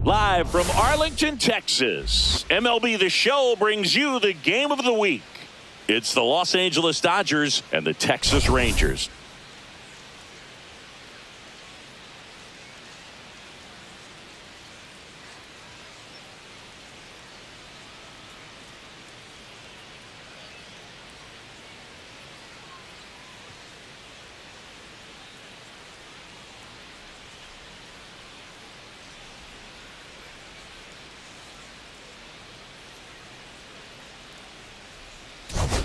Live from Arlington, Texas, MLB The Show brings you the game of the week. It's the Los Angeles Dodgers and the Texas Rangers.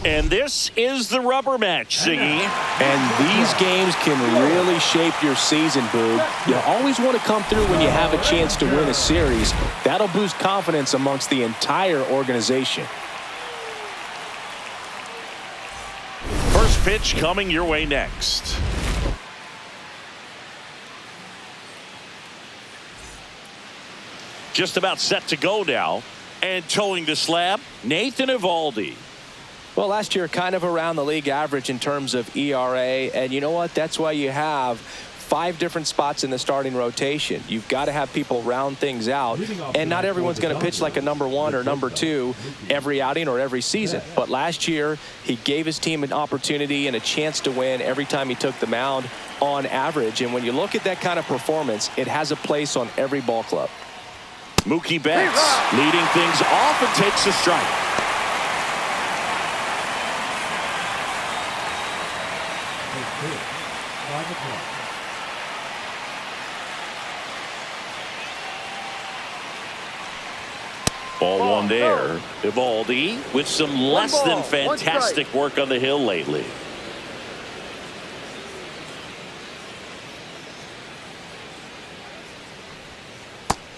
And this is the rubber match, Siggy. And these games can really shape your season, Boog. You always want to come through when you have a chance to win a series. That'll boost confidence amongst the entire organization. First pitch coming your way next. Just about set to go now. And towing the slab, Nathan Eovaldi. Well, last year kind of around the league average in terms of ERA, and you know what? That's why you have 5 different spots in the starting rotation. You've got to have people round things out, and not everyone's going to pitch like a number 1 or number 2 every outing or every season. But last year, he gave his team an opportunity and a chance to win every time he took the mound on average. And when you look at that kind of performance, it has a place on every ball club. Mookie Betts leading things off and takes a strike. Ball one there. Eovaldi with some less than fantastic work on the hill lately.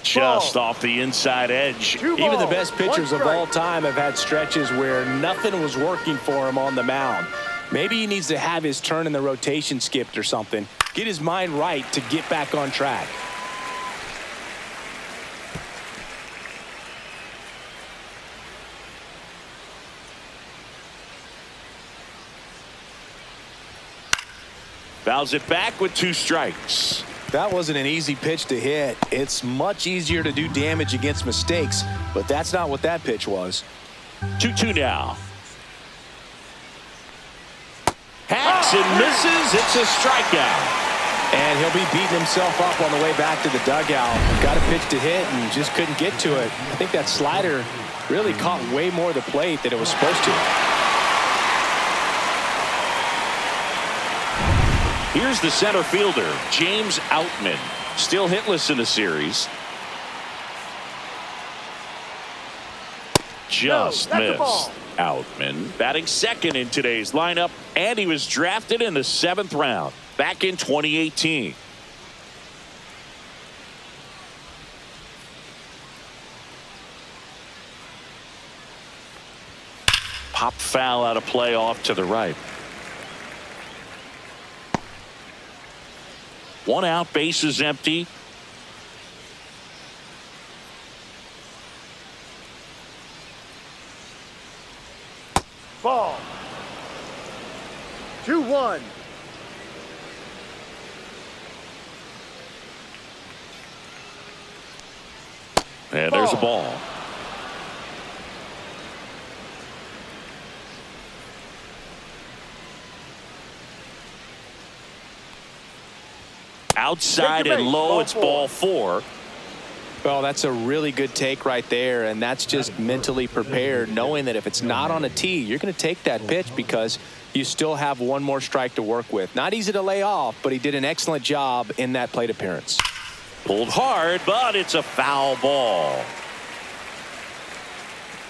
Just off the inside edge. Even the best pitchers of all time have had stretches where nothing was working for him on the mound. Maybe he needs to have his turn in the rotation skipped or something. Get his mind right to get back on track. Fouls it back with 2 strikes. That wasn't an easy pitch to hit. It's much easier to do damage against mistakes, but that's not what that pitch was. 2-2 now. Hacks and misses. It's a strikeout. And he'll be beating himself up on the way back to the dugout. Got a pitch to hit and just couldn't get to it. I think that slider really caught way more of the plate than it was supposed to. Here's the center fielder, James Outman. Still hitless in the series. Just missed. Outman batting second in today's lineup, and he was drafted in the 7th round back in 2018. Pop foul out of play off to the right. 1 out, base is empty. Ball. 2-1. And there's a ball. Outside and low, it's ball 4. Well, that's a really good take right there, and that's just mentally prepared, knowing that if it's not on a tee, you're going to take that pitch because you still have 1 more strike to work with. Not easy to lay off, but he did an excellent job in that plate appearance. Pulled hard, but it's a foul ball.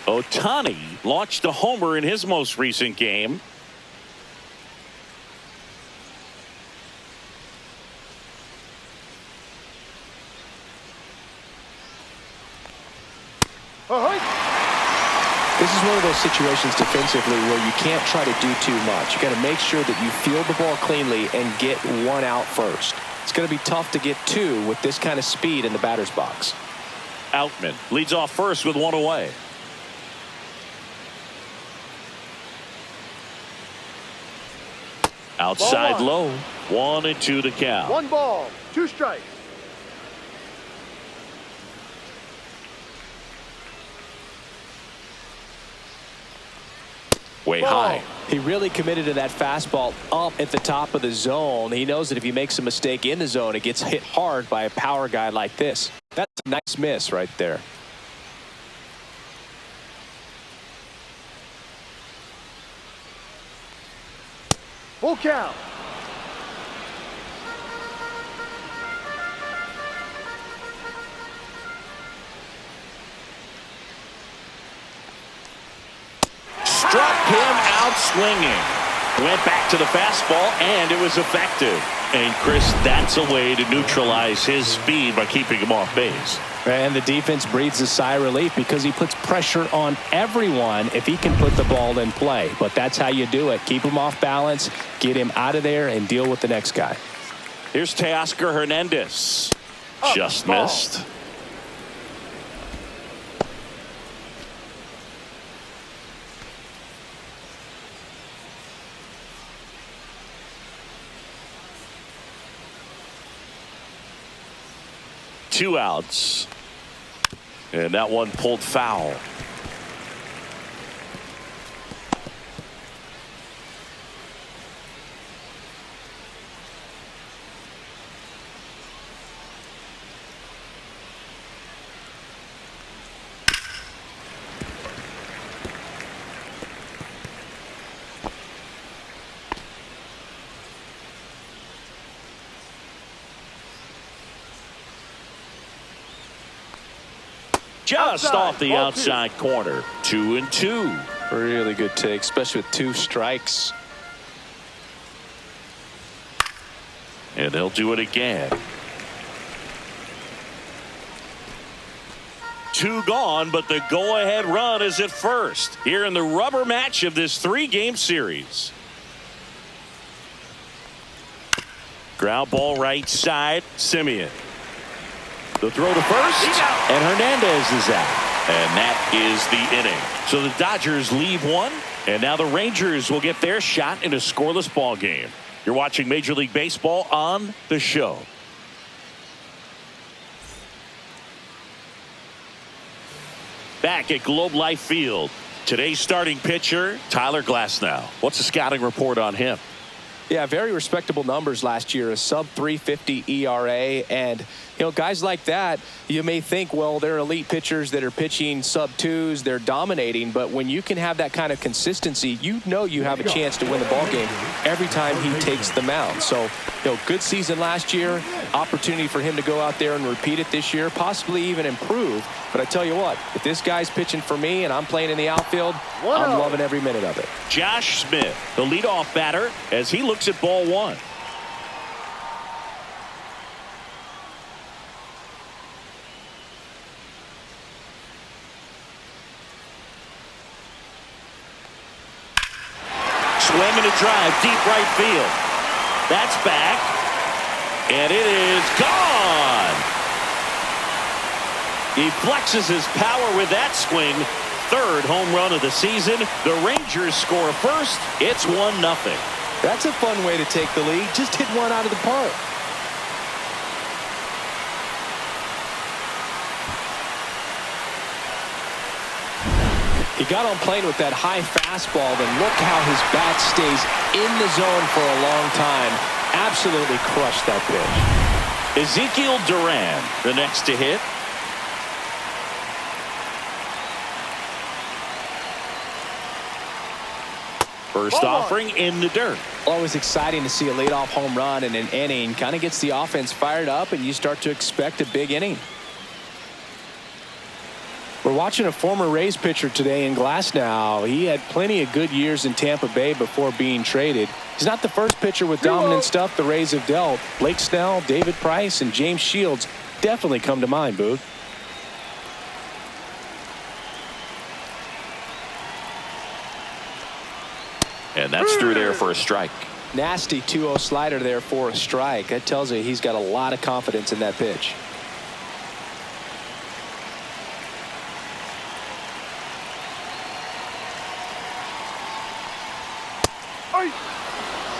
Ohtani launched a homer in his most recent game. This is one of those situations defensively where you can't try to do too much. You got to make sure that you field the ball cleanly and get 1 out first. It's going to be tough to get 2 with this kind of speed in the batter's box. Outman leads off first with 1 away. Outside low. 1-2 to count. 1 ball, 2 strikes. way high. He really committed to that fastball up at the top of the zone. He knows that if he makes a mistake in the zone, it gets hit hard by a power guy like this. That's a nice miss right there. Full count. Struck him out swinging. Went back to the fastball, and it was effective. And, Chris, that's a way to neutralize his speed by keeping him off base. And the defense breathes a sigh of relief because he puts pressure on everyone if he can put the ball in play. But that's how you do it. Keep him off balance, get him out of there, and deal with the next guy. Here's Teoscar Hernandez. Just missed. Two outs. And that one pulled foul. Just off the outside corner. 2-2. Really good take, especially with 2 strikes. And they'll do it again. 2 gone, but the go-ahead run is at first here in the rubber match of this 3-game series. Ground ball right side. Simeon. The throw to first, and Hernandez is out. And that is the inning. So the Dodgers leave one, and now the Rangers will get their shot in a scoreless ball game. You're watching Major League Baseball on the show. Back at Globe Life Field, today's starting pitcher, Tyler Glasnow. What's the scouting report on him? Yeah, very respectable numbers last year, a sub 350 ERA. And, you know, guys like that, you may think, well, they're elite pitchers that are pitching sub 2s, they're dominating. But when you can have that kind of consistency, you know you have a chance to win the ball game every time he takes the mound. So, you know, good season last year, opportunity for him to go out there and repeat it this year, possibly even improve. But I tell you what, if this guy's pitching for me and I'm playing in the outfield, I'm loving every minute of it. Josh Smith, the leadoff batter, as he looks at ball 1. Swing and a drive, deep right field. That's back, and it is gone. He flexes his power with that swing. 3rd home run of the season. The Rangers score first. It's 1-0. That's a fun way to take the lead. Just hit one out of the park. He got on plane with that high fastball, then look how his bat stays in the zone for a long time. Absolutely crushed that pitch. Ezekiel Duran, the next to hit. First offering in the dirt. Always exciting to see a leadoff home run in an inning. Kind of gets the offense fired up, and you start to expect a big inning. We're watching a former Rays pitcher today in Glasnow. He had plenty of good years in Tampa Bay before being traded. He's not the first pitcher with dominant stuff the Rays have dealt. Blake Snell, David Price, and James Shields definitely come to mind, Booth. And that's through there for a strike. Nasty 2-0 slider there for a strike. That tells you he's got a lot of confidence in that pitch.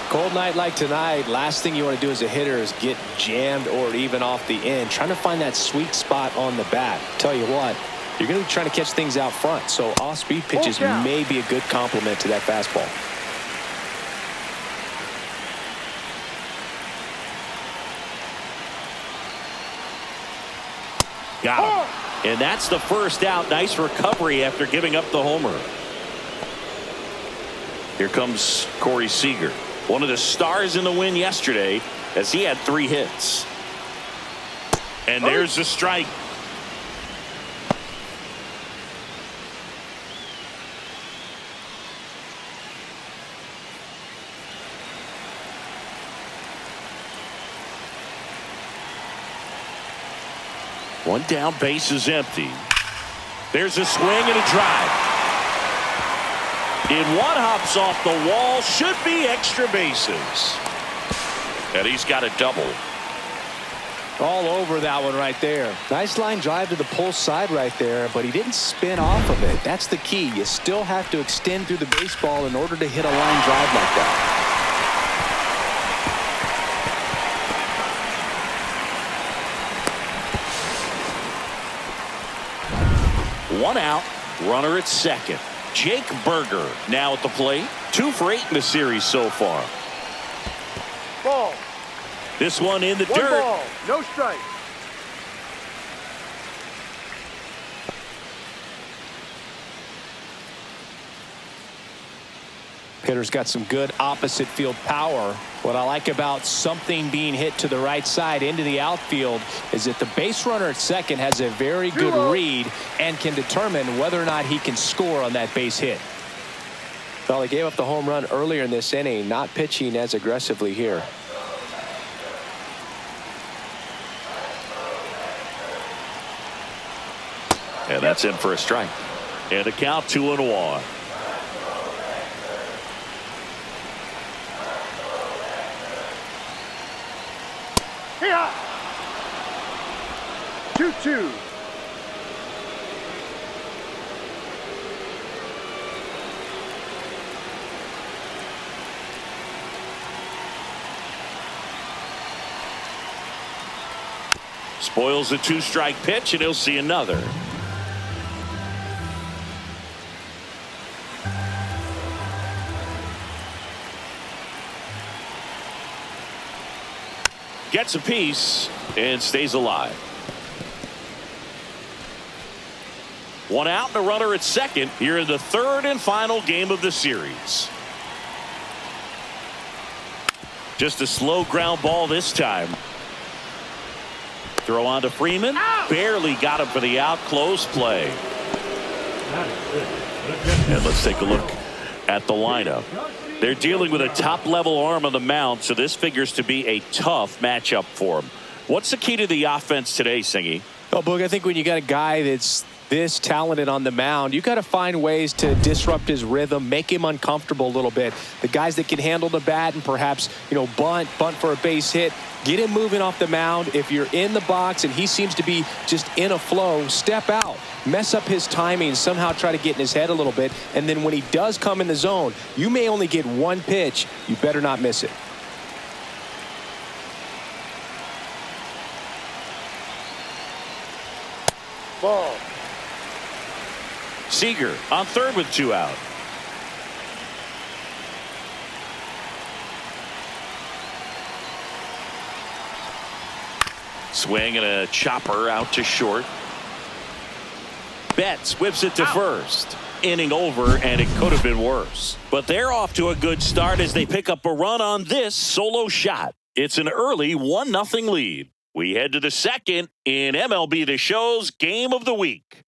Cold night like tonight, last thing you want to do as a hitter is get jammed or even off the end. Trying to find that sweet spot on the bat. Tell you what, you're going to be trying to catch things out front. So off-speed pitches may be a good complement to that fastball. Got him. And that's the first out. Nice recovery after giving up the homer. Here comes Corey Seager, one of the stars in the win yesterday, as he had 3 hits. And there's the strike. One down, base is empty. There's a swing and a drive. And one hops off the wall. Should be extra bases. And he's got a double. All over that one right there. Nice line drive to the pull side right there, but he didn't spin off of it. That's the key. You still have to extend through the baseball in order to hit a line drive like that. One out, runner at second. Jake Berger now at the plate. 2 for 8 in the series so far. Ball. This one in the One dirt. ball, no strike. Hitter's got some good opposite field power. What I like about something being hit to the right side into the outfield is that the base runner at second has a very good read and can determine whether or not he can score on that base hit. Well, he gave up the home run earlier in this inning, not pitching as aggressively here. And that's in for a strike. And a count 2-1. Yeah. 2-2. Spoils a 2-strike pitch, and he'll see another. Gets a piece and stays alive. One out and a runner at second here in the 3rd and final game of the series. Just a slow ground ball this time. Throw on to Freeman. Barely got him for the out. Close play. And let's take a look at the lineup. They're dealing with a top-level arm on the mound, so this figures to be a tough matchup for them. What's the key to the offense today, Singy? Well, Boog, I think when you got a guy that's this talented on the mound, you got to find ways to disrupt his rhythm, make him uncomfortable a little bit. The guys that can handle the bat and perhaps, bunt for a base hit, get him moving off the mound. If you're in the box and he seems to be just in a flow, step out, mess up his timing, somehow try to get in his head a little bit. And then when he does come in the zone, you may only get one pitch. You better not miss it. Ball. Seager on third with 2 out. Swing and a chopper out to short. Betts whips it to first. Inning over, and it could have been worse. But they're off to a good start as they pick up a run on this solo shot. It's an early 1-0 lead. We head to the second in MLB The Show's Game of the Week.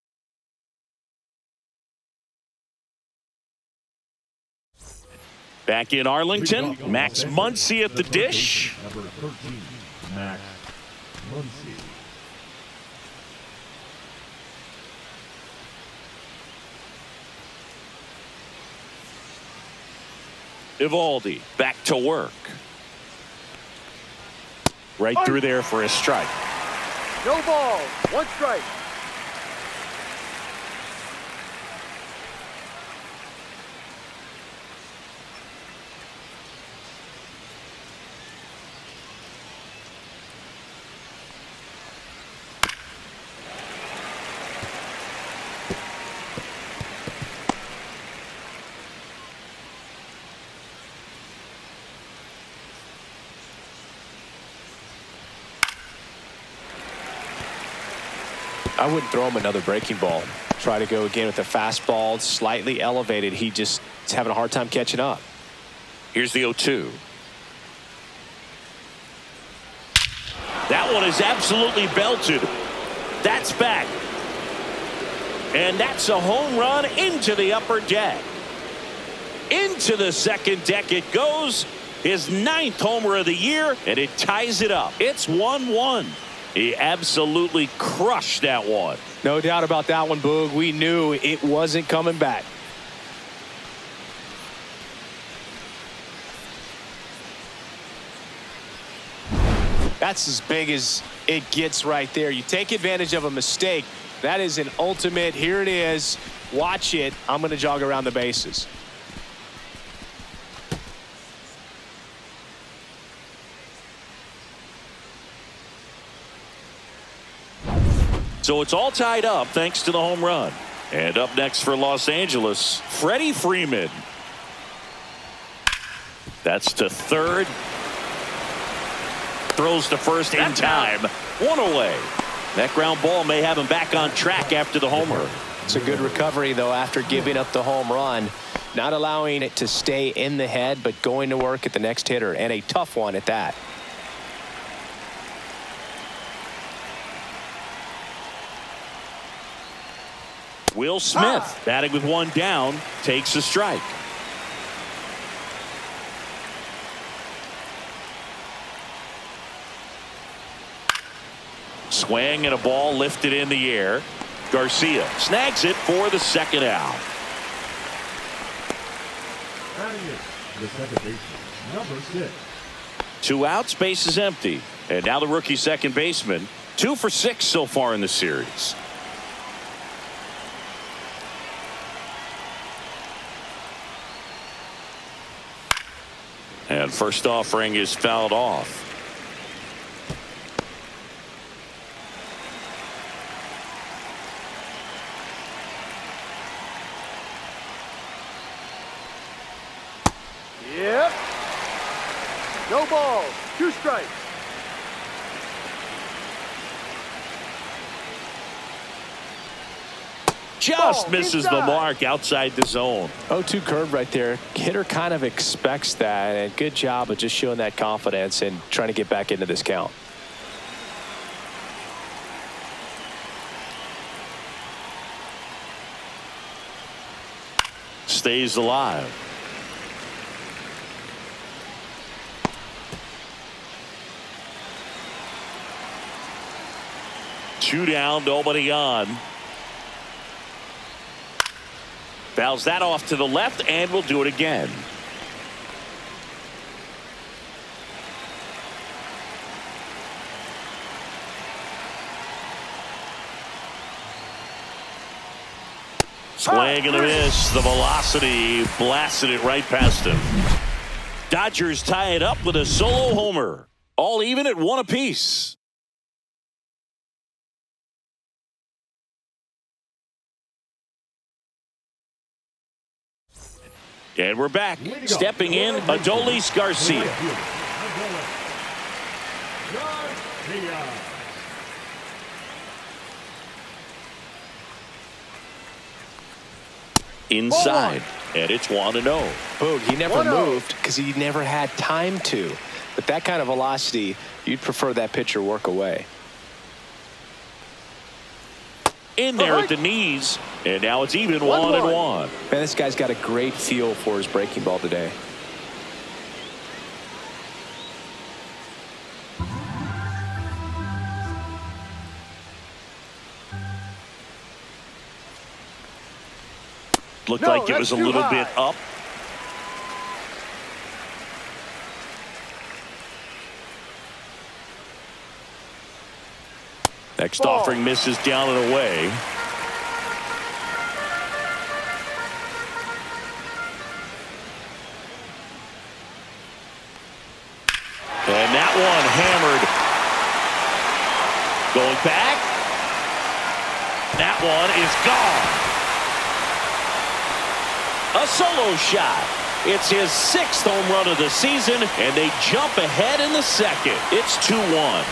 Back in Arlington, Max Muncy at the dish. Number 13, Max Muncy. Evaldi back to work. Right through there for a strike. No ball. 1 strike. I wouldn't throw him another breaking ball. Try to go again with the fastball, slightly elevated. He just is having a hard time catching up. Here's the 0-2. That one is absolutely belted. That's back. And that's a home run into the upper deck. Into the second deck it goes. His 9th homer of the year, and it ties it up. It's 1-1. He absolutely crushed that one. No doubt about that one, Boog. We knew it wasn't coming back. That's as big as it gets right there. You take advantage of a mistake. That is an ultimate. Here it is. Watch it. I'm going to jog around the bases. So it's all tied up thanks to the home run. And up next for Los Angeles, Freddie Freeman. That's to third. Throws to first in time. One away. That ground ball may have him back on track after the homer. It's a good recovery, though, after giving up the home run. Not allowing it to stay in the head, but going to work at the next hitter, and a tough one at that. Oh. Will Smith, batting with one down, takes a strike. Swing and a ball lifted in the air. Garcia snags it for the second out. Batting it, the second baseman, number 6. 2 outs, base is empty. And now the rookie second baseman, 2 for 6 so far in the series. And first offering is fouled off. Yep. No balls. 2 strikes. Just Ball misses inside. the mark outside the zone. 0-2 curve right there. Hitter kind of expects that, and good job of just showing that confidence and trying to get back into this count. Stays alive. Two down, nobody on. Fouls that off to the left, and we'll do it again. Swing and a miss. The velocity blasted it right past him. Dodgers tie it up with a solo homer. All even at 1 apiece. And we're back. Stepping in, Adolis Garcia. Inside, and it's 1-0. Boog, he never moved because he never had time to. But that kind of velocity, you'd prefer that pitcher work away. In there at the knees, and now it's even 1-1. Man, this guy's got a great feel for his breaking ball today. Looked like it was a little bit up. Next offering misses down and away. And that one hammered. Going back. That one is gone. A solo shot. It's his 6th home run of the season, and they jump ahead in the second. It's 2-1.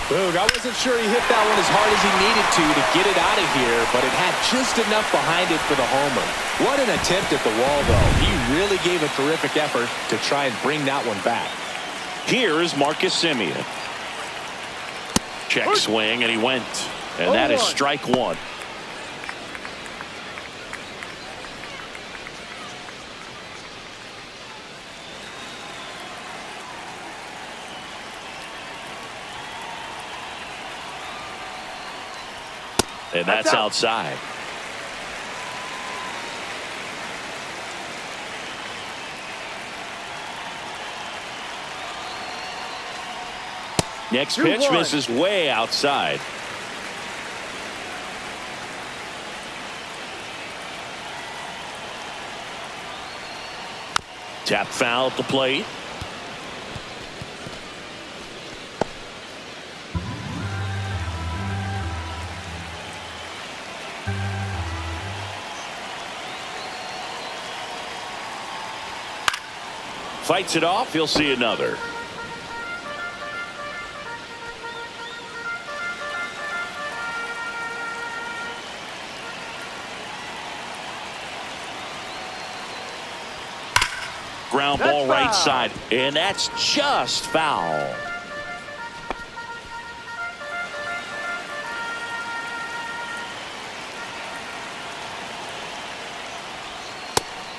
Boog, I wasn't sure he hit that one as hard as he needed to get it out of here, but it had just enough behind it for the homer. What an attempt at the wall, though. He really gave a terrific effort to try and bring that one back. Here is Marcus Semien. Check swing, and he went. And that is strike one. And that's outside. Next pitch misses way outside. Tap foul at the plate. Fights it off. He'll see another. Ground ball right side, and that's just foul.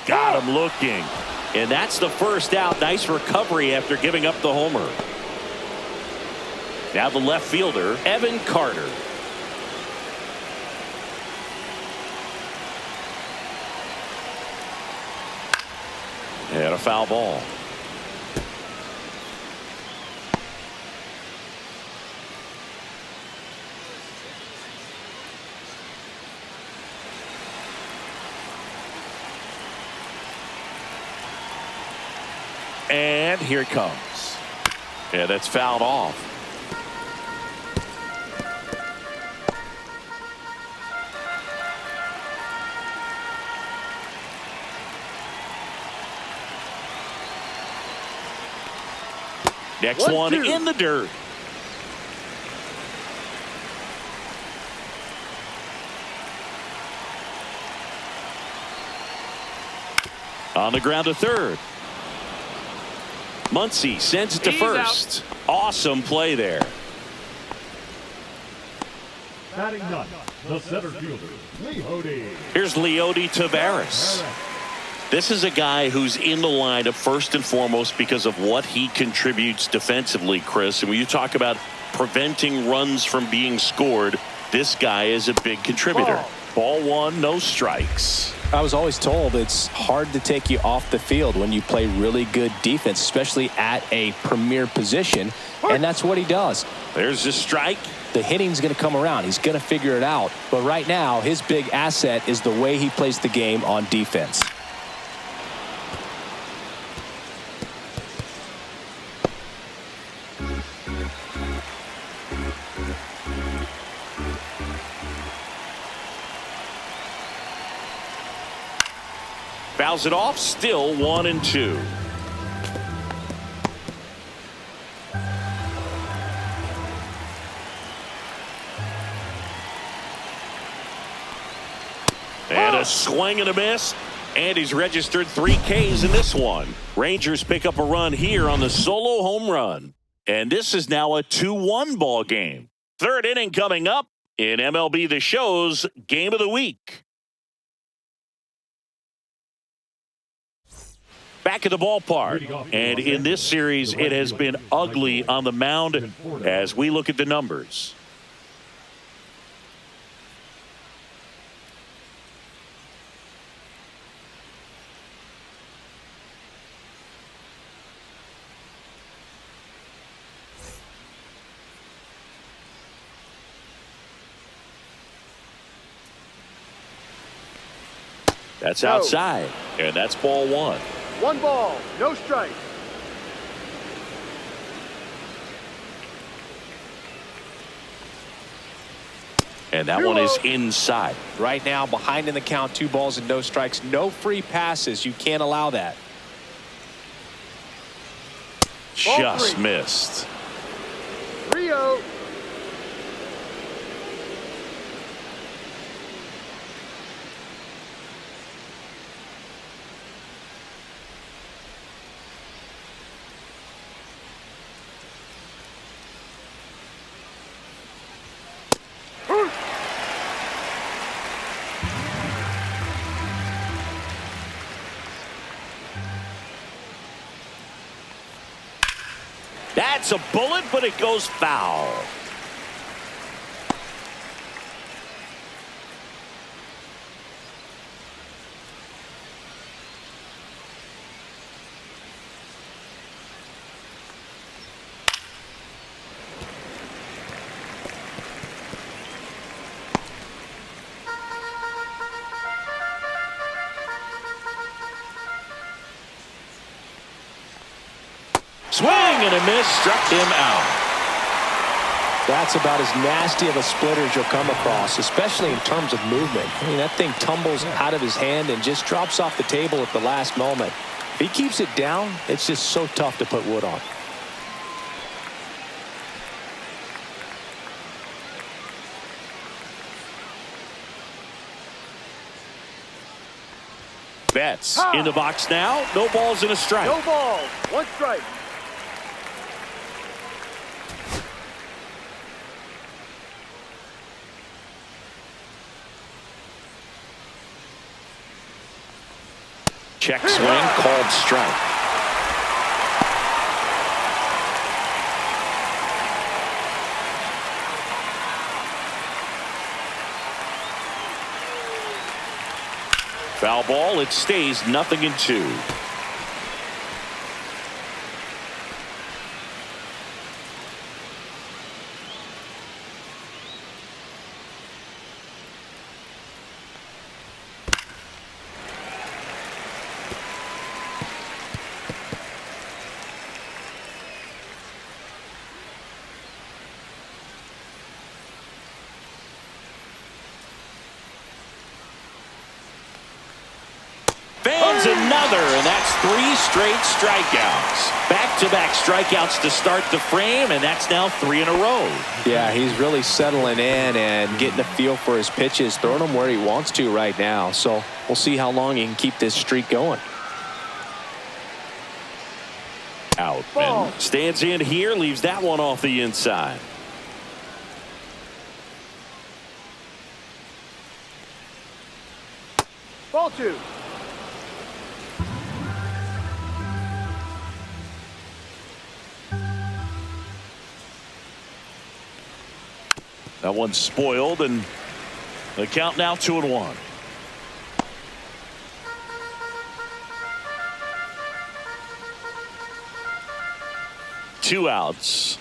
Got him looking. And that's the first out. Nice recovery after giving up the homer. Now the left fielder, Evan Carter. And a foul ball. And here it comes. Yeah, that's fouled off. Next one in the dirt. On the ground to third. Muncy sends it to first. Awesome play there. Batting ninth, the center fielder, Leody. Here's Leody Taveras. This is a guy who's in the lineup first and foremost because of what he contributes defensively, Chris. And when you talk about preventing runs from being scored, this guy is a big contributor. Ball one, no strikes. I was always told it's hard to take you off the field when you play really good defense, especially at a premier position, and that's what he does. There's a strike. The hitting's going to come around. He's going to figure it out. But right now, his big asset is the way he plays the game on defense. Fouls it off, still 1-2. And a swing and a miss. And he's registered 3 Ks in this one. Rangers pick up a run here on the solo home run. And this is now a 2-1 ball game. Third inning coming up in MLB The Show's Game of the Week. Back at the ballpark, and in this series it has been ugly on the mound as we look at the numbers. That's outside, and that's ball one. 1 ball, no strike. And that one is inside. Right now, behind in the count, 2 balls and no strikes. No free passes. You can't allow that. Just missed. 3-0. That's a bullet, but it goes foul. Swing and a miss, struck him out. That's about as nasty of a splitter as you'll come across, especially in terms of movement. I mean, that thing tumbles out of his hand and just drops off the table at the last moment. If he keeps it down, it's just so tough to put wood on. Betts in the box now. No balls and a strike. No balls. One strike. Check swing, called strike. Foul ball. It stays 0-2. Fans another, and that's 3 straight strikeouts. Back-to-back strikeouts to start the frame, and that's now 3 in a row. Yeah, he's really settling in and getting a feel for his pitches, throwing them where he wants to right now. So we'll see how long he can keep this streak going. Out. And stands in here, leaves that one off the inside. Ball 2. That one's spoiled, and the count now 2-1. Two outs.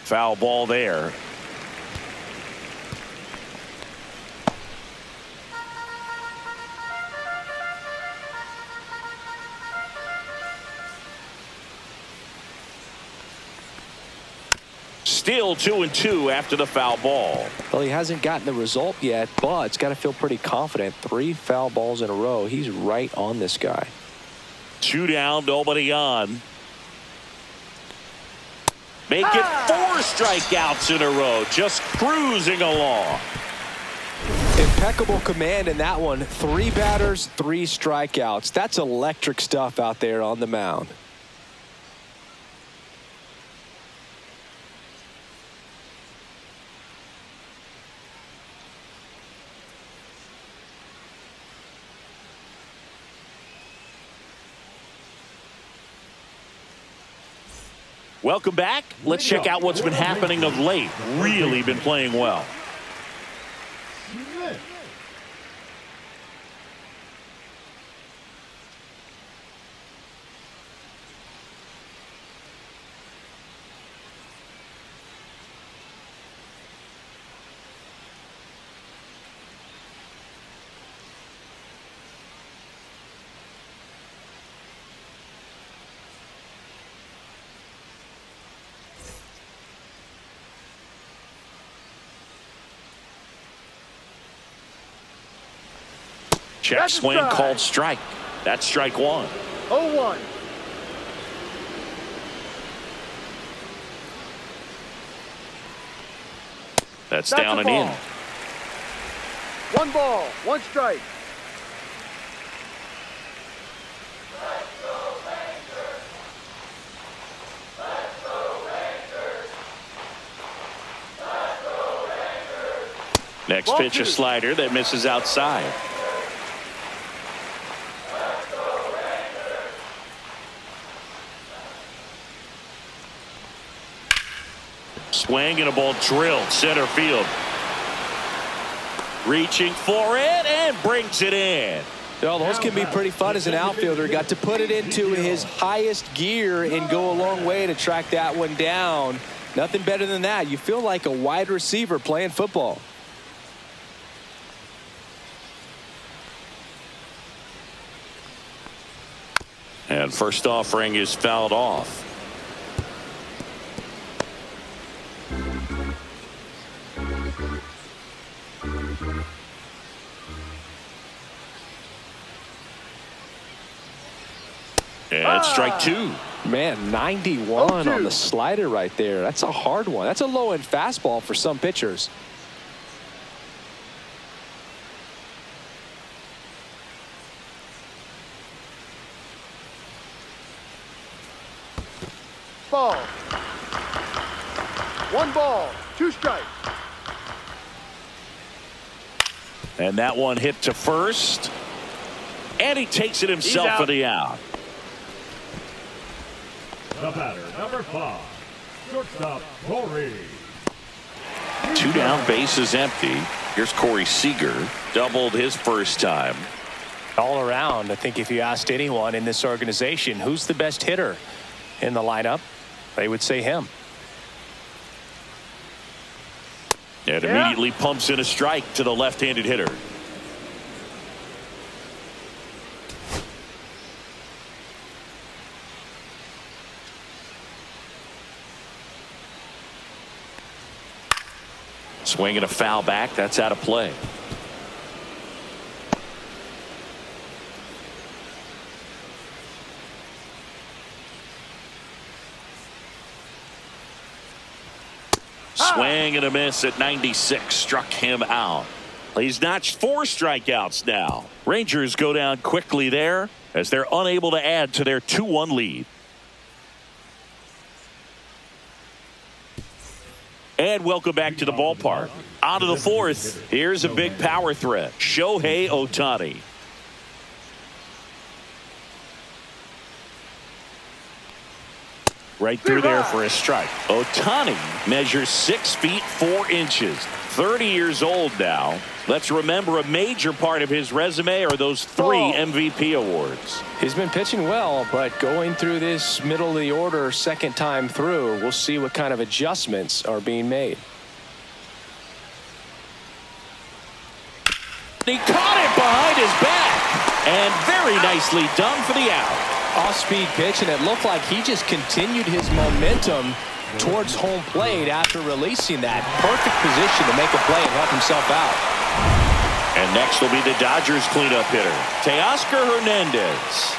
Foul ball there. Still 2-2 after the foul ball. Well, he hasn't gotten the result yet, but it's got to feel pretty confident. 3 foul balls in a row. He's right on this guy. 2 down, nobody on. Make it 4 strikeouts in a row, just cruising along. Impeccable command in that one. 3 batters, 3 strikeouts. That's electric stuff out there on the mound. Welcome back. Let's check out what's been happening of late. Really been playing well. Check swing called strike. That's strike 1. 0-1. That's down and in. 1 ball, 1 strike. Next pitch, a slider that misses outside. Swing and a ball drilled center field. Reaching for it and brings it in. Well, those can be pretty fun as an outfielder. Got to put it into his highest gear and go a long way to track that one down. Nothing better than that. You feel like a wide receiver playing football. And first offering is fouled off. And strike two. Man, 91 on the slider right there. That's a hard one. That's a low-end fastball for some pitchers. Ball. 1 ball, 2 strikes. And that one hit to first. And he takes it himself for the out. The batter, number 5, shortstop, Corey. 2 down, bases empty. Here's Corey Seager. Doubled his first time. All around, I think if you asked anyone in this organization who's the best hitter in the lineup, they would say him. And immediately pumps in a strike to the left-handed hitter. Swing and a foul back. That's out of play. Swing and a miss at 96. Struck him out. He's notched 4 strikeouts now. Rangers go down quickly there as they're unable to add to their 2-1 lead. And welcome back to the ballpark. On to the 4th. Here's a big power threat. Shohei Ohtani. Right through there for a strike. Ohtani measures 6 feet 4 inches. 30 years old now. Let's remember a major part of his resume are those 3 MVP awards. He's been pitching well, but going through this middle of the order second time through, we'll see what kind of adjustments are being made. He caught it behind his back. And very nicely done for the out. Off-speed pitch, and it looked like he just continued his momentum towards home plate after releasing that. Perfect position to make a play and help himself out. And next will be the Dodgers cleanup hitter, Teoscar Hernandez.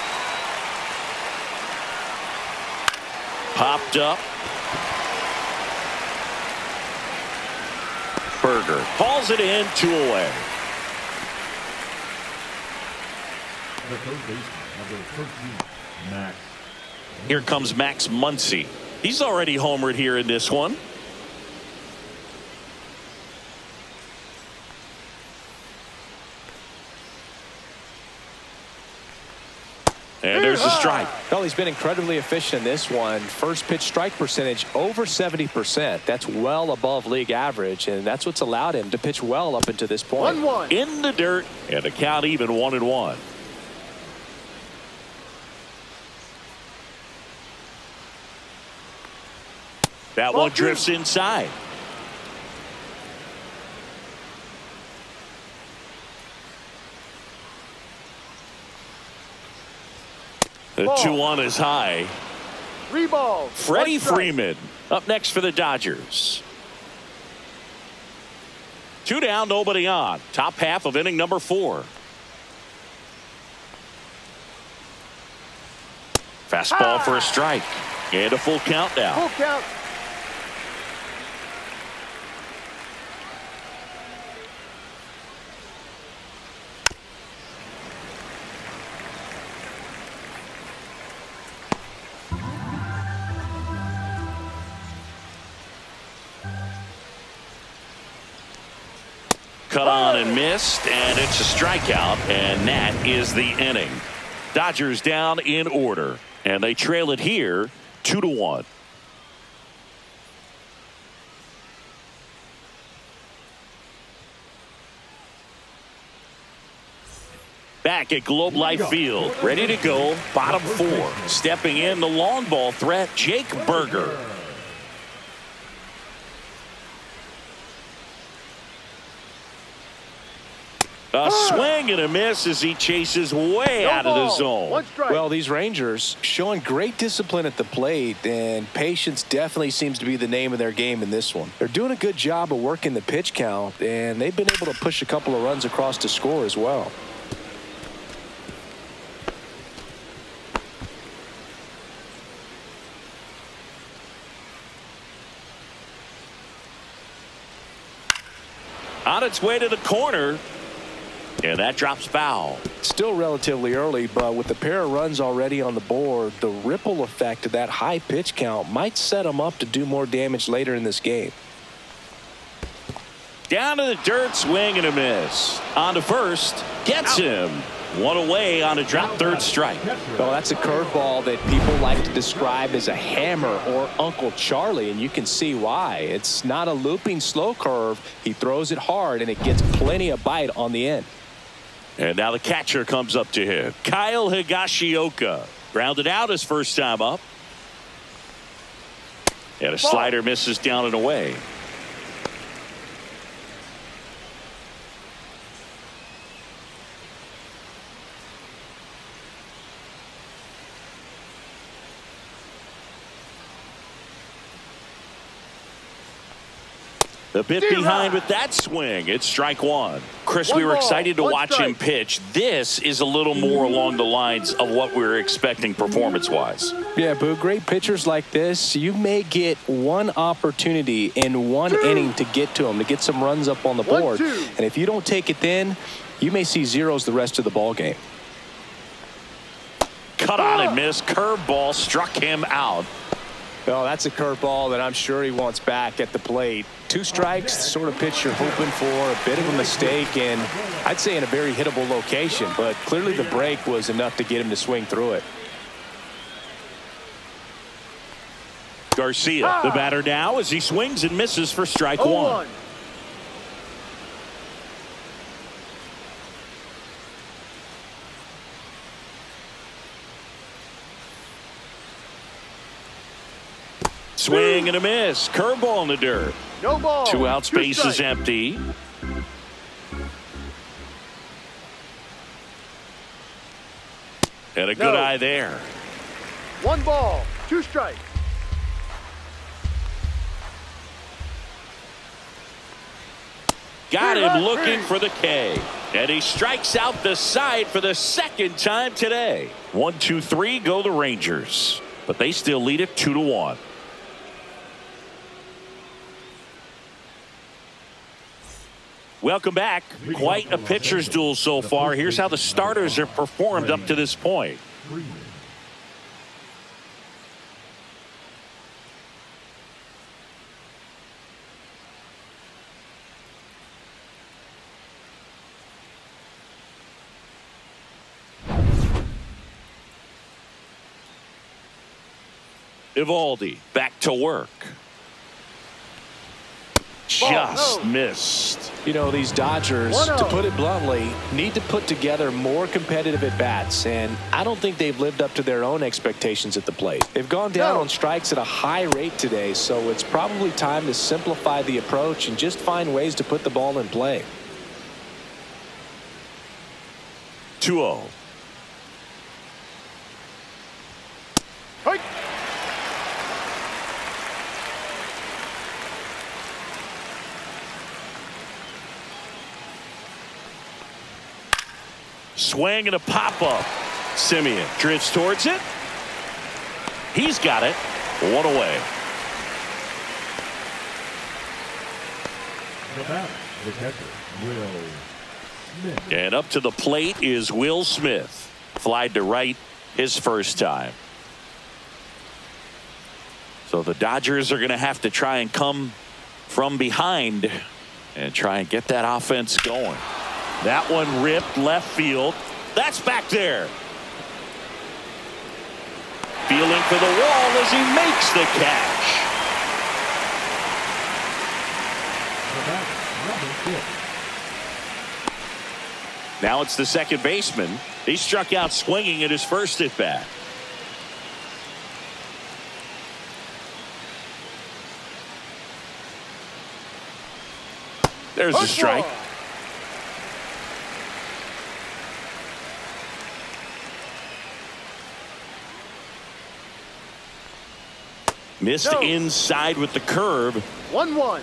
Popped up. Berger hauls it in, 2 away. The third baseman, number 13, Max. Here comes Max Muncy. He's already homered here in this one. And there's a strike. Well, he's been incredibly efficient in this one. First pitch strike percentage over 70%. That's well above league average, and that's what's allowed him to pitch well up until this point. 1-1. In the dirt, and the count even 1-1. That one drifts inside. The 2-1 is high. 3 balls. Freddie 1 strike. Freeman up next for the Dodgers. 2 down, nobody on. Top half of inning number 4. Fastball for a strike. And a full count now. Full count. Cut on and missed, and it's a strikeout, and that is the inning. Dodgers down in order, and they trail it here 2-1. Back at Globe Life Field, ready to go, bottom 4. Stepping in, the long ball threat, Jake Berger. A swing and a miss as he chases way out of the zone. Well, these Rangers showing great discipline at the plate, and patience definitely seems to be the name of their game in this one. They're doing a good job of working the pitch count, and they've been able to push a couple of runs across to score as well. On its way to the corner. And that drops foul. Still relatively early, but with a pair of runs already on the board, the ripple effect of that high pitch count might set them up to do more damage later in this game. Down to the dirt, swing and a miss. On to first, gets him. One away on a drop third strike. Well, that's a curveball that people like to describe as a hammer or Uncle Charlie, and you can see why. It's not a looping slow curve. He throws it hard, and it gets plenty of bite on the end. And now the catcher comes up to him. Kyle Higashioka. Grounded out his first time up. And a slider misses down and away. A bit behind with that swing. It's strike one. Chris, we were excited to watch him pitch. This is a little more along the lines of what we were expecting performance-wise. Yeah, Boo, great pitchers like this, you may get one opportunity in one inning to get to them, to get some runs up on the board. And if you don't take it then, you may see zeros the rest of the ball game. Cut on and miss. Curveball struck him out. Well, that's a curveball that I'm sure he wants back at the plate. 2 strikes, sort of pitch you're hoping for, a bit of a mistake, and I'd say in a very hittable location, but clearly the break was enough to get him to swing through it. Garcia, the batter now as he swings and misses for strike one. Swing and a miss. Curveball in the dirt. No ball. 2 out, space is empty. And a good eye there. 1 ball, 2 strikes. Got him looking for the K. And he strikes out the side for the second time today. 1, 2, 3 go the Rangers. But they still lead it 2-1. Welcome back. Quite a pitcher's duel so far. Here's how the starters have performed up to this point. Eovaldi back to work. Just missed. You know, these Dodgers, to put it bluntly, need to put together more competitive at-bats, and I don't think they've lived up to their own expectations at the plate. They've gone down on strikes at a high rate today, so it's probably time to simplify the approach and just find ways to put the ball in play. 2-0. Swing and a pop-up. Simeon drifts towards it. He's got it. 1 away. The catcher, Will Smith. And up to the plate is Will Smith. Flied to right his first time. So the Dodgers are going to have to try and come from behind and try and get that offense going. That one ripped left field. That's back there. Feeling for the wall as he makes the catch. Now it's the second baseman. He struck out swinging at his first at bat. There's a strike. Missed inside with the curve. 1-1.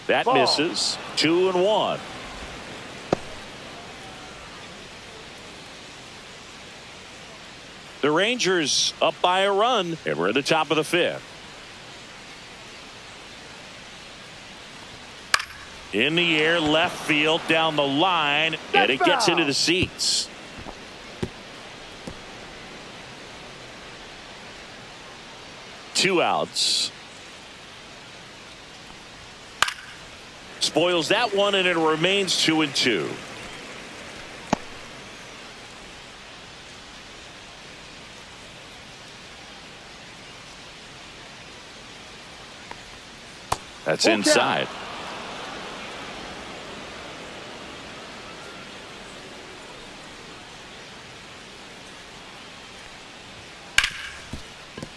That Ball. misses. 2-1. The Rangers up by a run, and we're at the top of the fifth. In the air, left field, down the line, and it gets into the seats. Two outs. Spoils that one, and it remains 2-2. That's inside.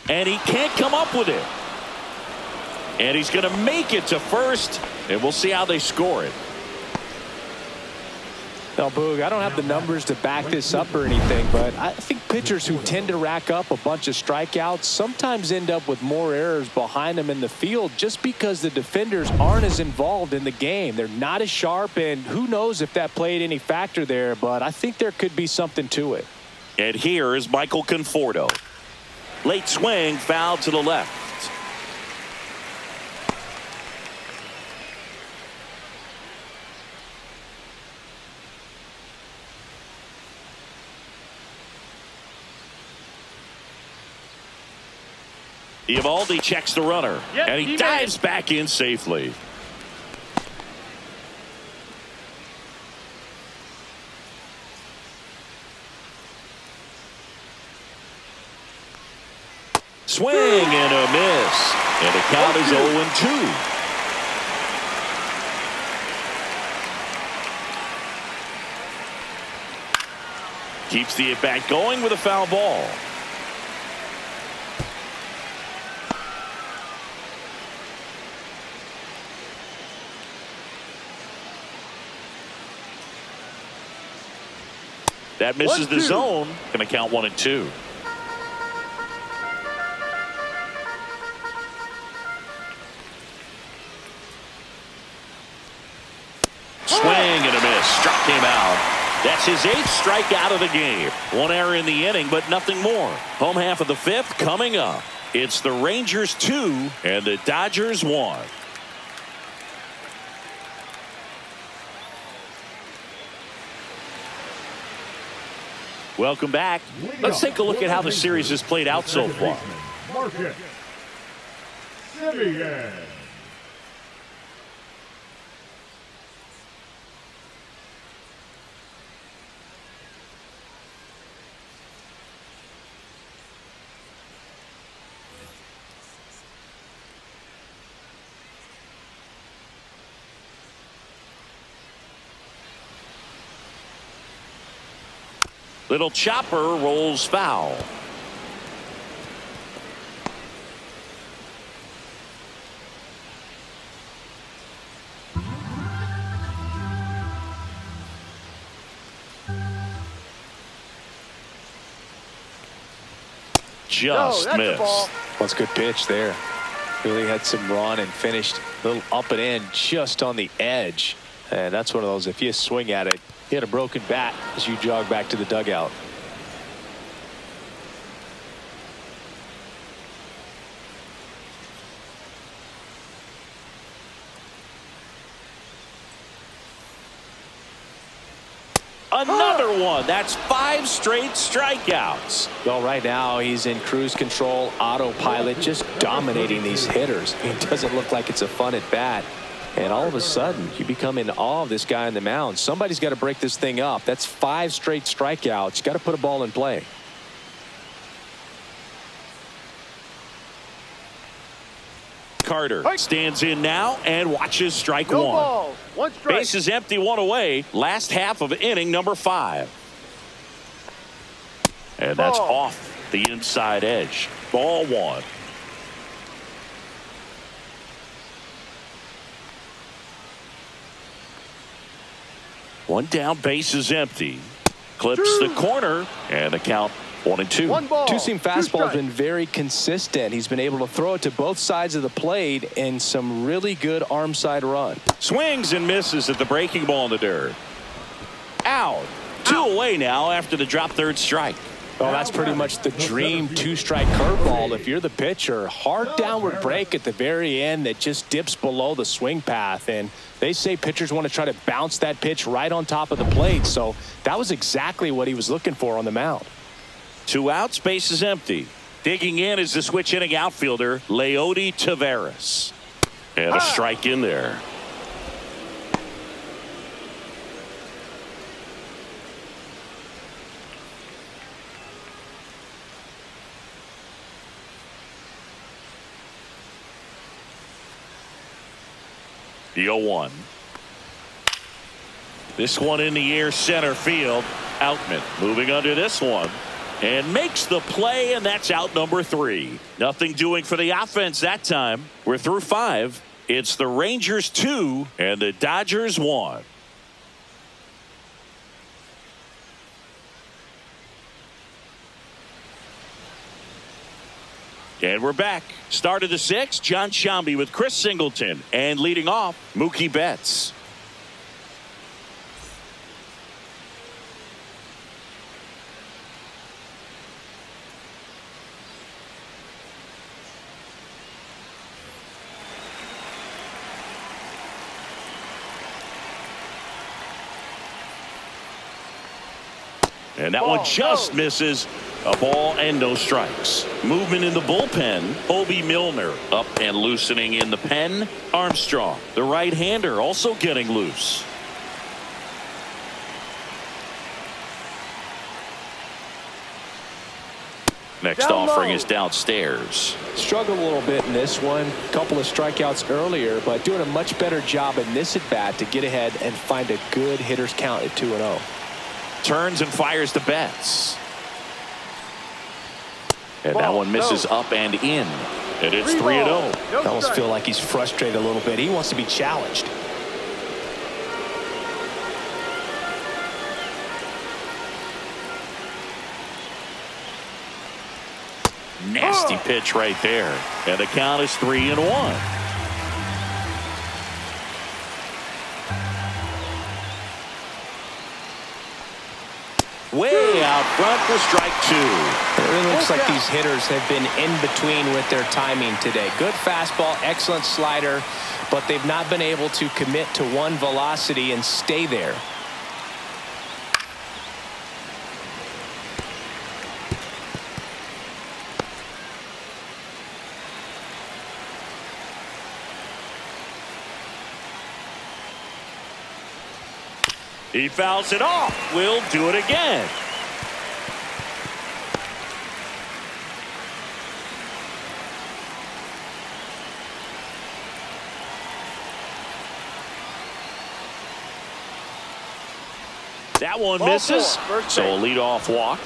And he can't come up with it. And he's going to make it to first, and we'll see how they score it. Now, Boog, I don't have the numbers to back this up or anything, but I think pitchers who tend to rack up a bunch of strikeouts sometimes end up with more errors behind them in the field just because the defenders aren't as involved in the game. They're not as sharp, and who knows if that played any factor there, but I think there could be something to it. And here is Michael Conforto. Late swing, foul to the left. Eovaldi checks the runner, and he dives back in safely. Swing and a miss, and the count is 0-2. Keeps the at-bat going with a foul ball. That misses the zone. Going to count 1-2. Swing and a miss. Struck him out. That's his 8th strikeout of the game. One error in the inning, but nothing more. Home half of the 5th coming up. It's the Rangers 2 and the Dodgers 1. Welcome back. Let's take a look at how the series has played out so far. Little chopper rolls foul. Just missed. Well, it's a good pitch there. Really had some run and finished a little up and in just on the edge. And that's one of those, if you swing at it, you had a broken bat as you jog back to the dugout. Another one. That's 5 straight strikeouts. Well, right now he's in cruise control, autopilot, just dominating these hitters. It doesn't look like it's a fun at bat. And all of a sudden, you become in awe of this guy on the mound. Somebody's got to break this thing up. That's 5 straight strikeouts. You got to put a ball in play. Carter stands in now and watches strike No one. ball. One strike. Base is empty, one away. Last half of inning number 5. And that's off the inside edge. Ball 1. One down, base is empty. Clips the corner, and the count 1-2. One ball. Two-seam fastball has been very consistent. He's been able to throw it to both sides of the plate and some really good arm side run. Swings and misses at the breaking ball in the dirt. Out. 2 away now after the drop third strike. Oh, that's pretty much the dream two-strike curveball. If you're the pitcher, hard downward break at the very end that just dips below the swing path. And they say pitchers want to try to bounce that pitch right on top of the plate. So that was exactly what he was looking for on the mound. 2 outs, base is empty. Digging in is the switch hitting outfielder, Leody Taveras. And a strike in there. The 0-1. This one in the air, center field. Outman moving under this one and makes the play, and that's out number 3. Nothing doing for the offense that time. We're through 5. It's the Rangers 2 and the Dodgers 1. And we're back. Start of the 6th, John Shambi with Chris Singleton. And leading off, Mookie Betts. And that one just misses. A ball and no strikes. Movement in the bullpen. Obi Milner up and loosening in the pen. Armstrong, the right-hander, also getting loose. Next offering is downstairs. Struggled a little bit in this one. Couple of strikeouts earlier, but doing a much better job in this at-bat to get ahead and find a good hitter's count at 2-0. Turns and fires to Betts. And that one misses up and in. And it's 3-0. I almost feel like he's frustrated a little bit. He wants to be challenged. Nasty pitch right there. And the count is 3-1. Way out front for strike 2. It really looks like these hitters have been in between with their timing today. Good fastball, excellent slider, but they've not been able to commit to one velocity and stay there. He fouls it off. We'll do it again. That one misses. So a leadoff walk.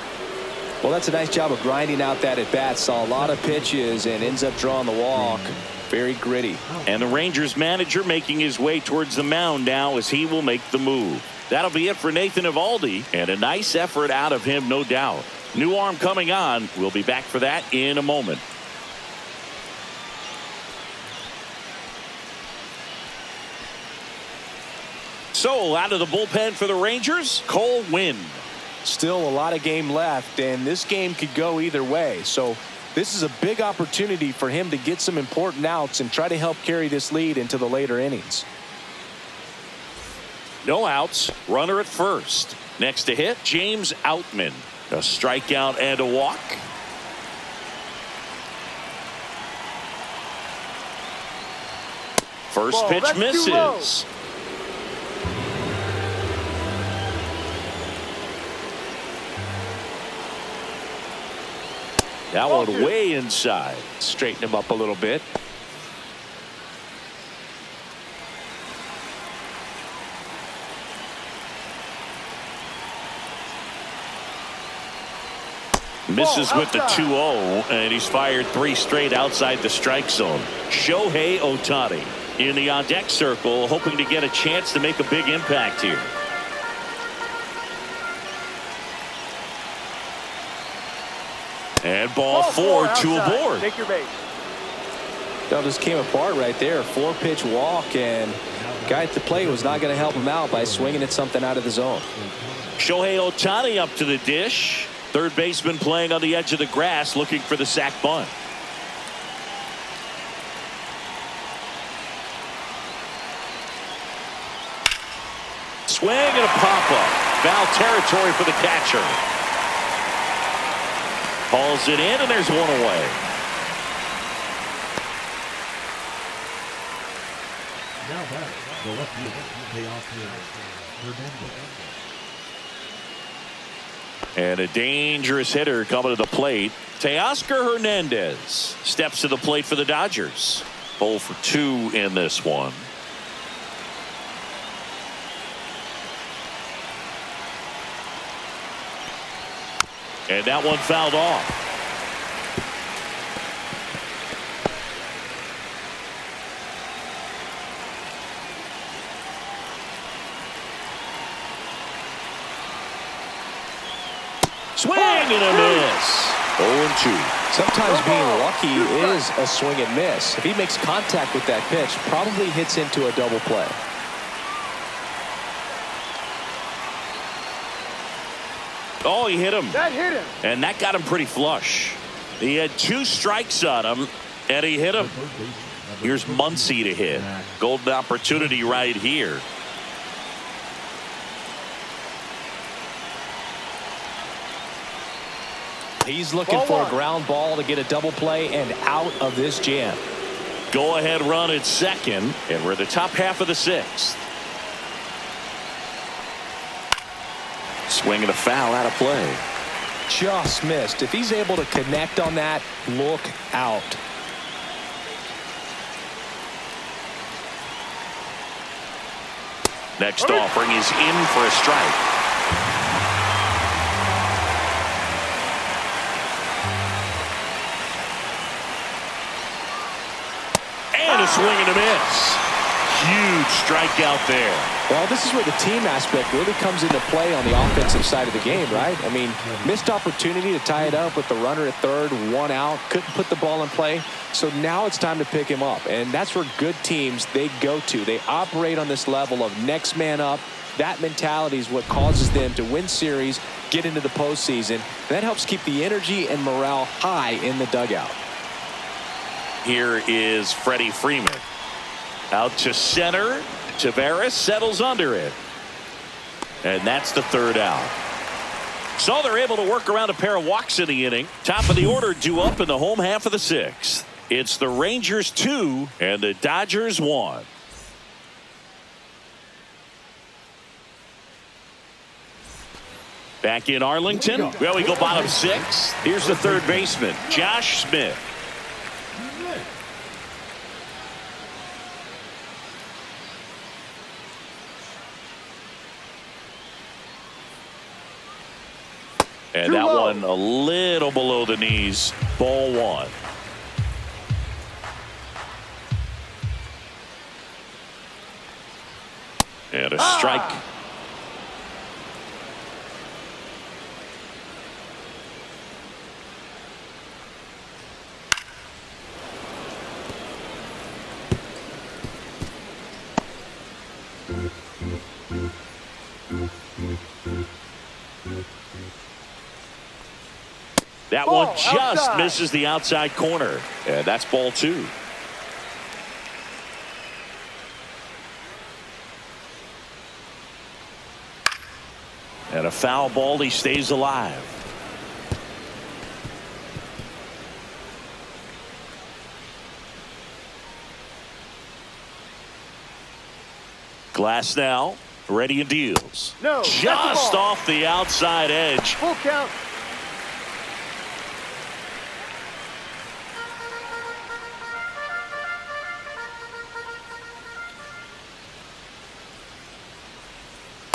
Well, that's a nice job of grinding out that at bat. Saw a lot of pitches and ends up drawing the walk. Very gritty. And the Rangers manager making his way towards the mound now as he will make the move. That'll be it for Nathan Eovaldi, and a nice effort out of him, no doubt. New arm coming on. We'll be back for that in a moment. So out of the bullpen for the Rangers, Cole Winn. Still a lot of game left, and this game could go either way. So this is a big opportunity for him to get some important outs and try to help carry this lead into the later innings. No outs, runner at first. Next to hit, James Outman. A strikeout and a walk. First pitch misses. That one way inside. Straighten him up a little bit. Misses with the 2-0, and he's fired 3 straight outside the strike zone. Shohei Ohtani in the on-deck circle, hoping to get a chance to make a big impact here. And ball 4, 2 aboard. Take your base. That just came apart right there. 4-pitch walk, and guy at the plate was not going to help him out by swinging at something out of the zone. Shohei Ohtani up to the dish. Third baseman playing on the edge of the grass, looking for the sac bunt. Swing and a pop-up. Foul territory for the catcher. Hauls it in, and there's one away. Now back, the left field, Teoscar Hernandez. And a dangerous hitter coming to the plate. Teoscar Hernandez steps to the plate for the Dodgers. 0 for 2 in this one. And that one fouled off. Swing and a miss. 0-2. Sometimes being lucky is a swing and miss. If he makes contact with that pitch, probably hits into a double play. Oh, he hit him. That hit him. And that got him pretty flush. He had 2 strikes on him, and he hit him. Here's Muncy to hit. Golden opportunity right here. He's looking for a ground ball to get a double play and out of this jam. Go ahead run at second, and we're in the top half of the 6th. Swing and a foul out of play. Just missed. If he's able to connect on that, look out. Next offering is in for a strike. And a swing and a miss. Huge strikeout there. Well, this is where the team aspect really comes into play on the offensive side of the game, right? I mean, missed opportunity to tie it up with the runner at third, 1 out, couldn't put the ball in play. So now it's time to pick him up, and that's where good teams, they go to. They operate on this level of next man up. That mentality is what causes them to win series, get into the postseason. That helps keep the energy and morale high in the dugout. Here is Freddie Freeman. Out to center. Tavares settles under it. And that's the 3rd out. So they're able to work around a pair of walks in the inning. Top of the order due up in the home half of the 6th. It's the Rangers 2 and the Dodgers 1. Back in Arlington. Well, we go bottom 6. Here's the 3rd baseman, Josh Smith. And that one a little below the knees. Ball 1. And a strike. That one just misses the outside corner. And that's ball 2. And a foul ball. He stays alive. Glass now. Ready and deals. No, just off the outside edge. Full count.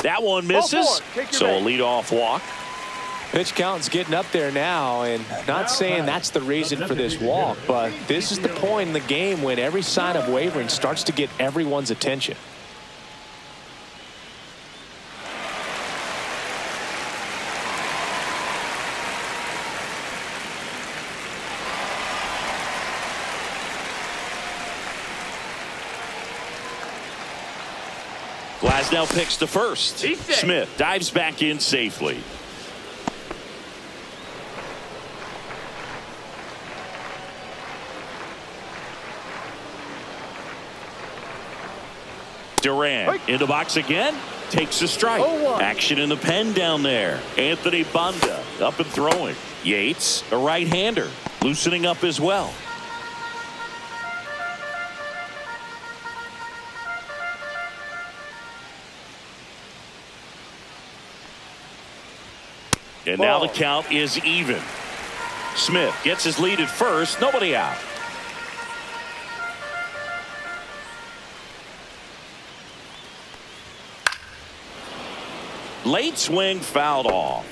That one misses. So a leadoff walk. Pitch count's getting up there now, and not saying that's the reason for this walk, but this is the point in the game when every sign of wavering starts to get everyone's attention. Glasnow picks to first. Smith dives back in safely. Duran in the box again. Takes a strike. Action in the pen down there. Anthony Banda up and throwing. Yates, a right-hander, loosening up as well. And now the count is even. Smith gets his lead at first. Nobody out. Late swing fouled off.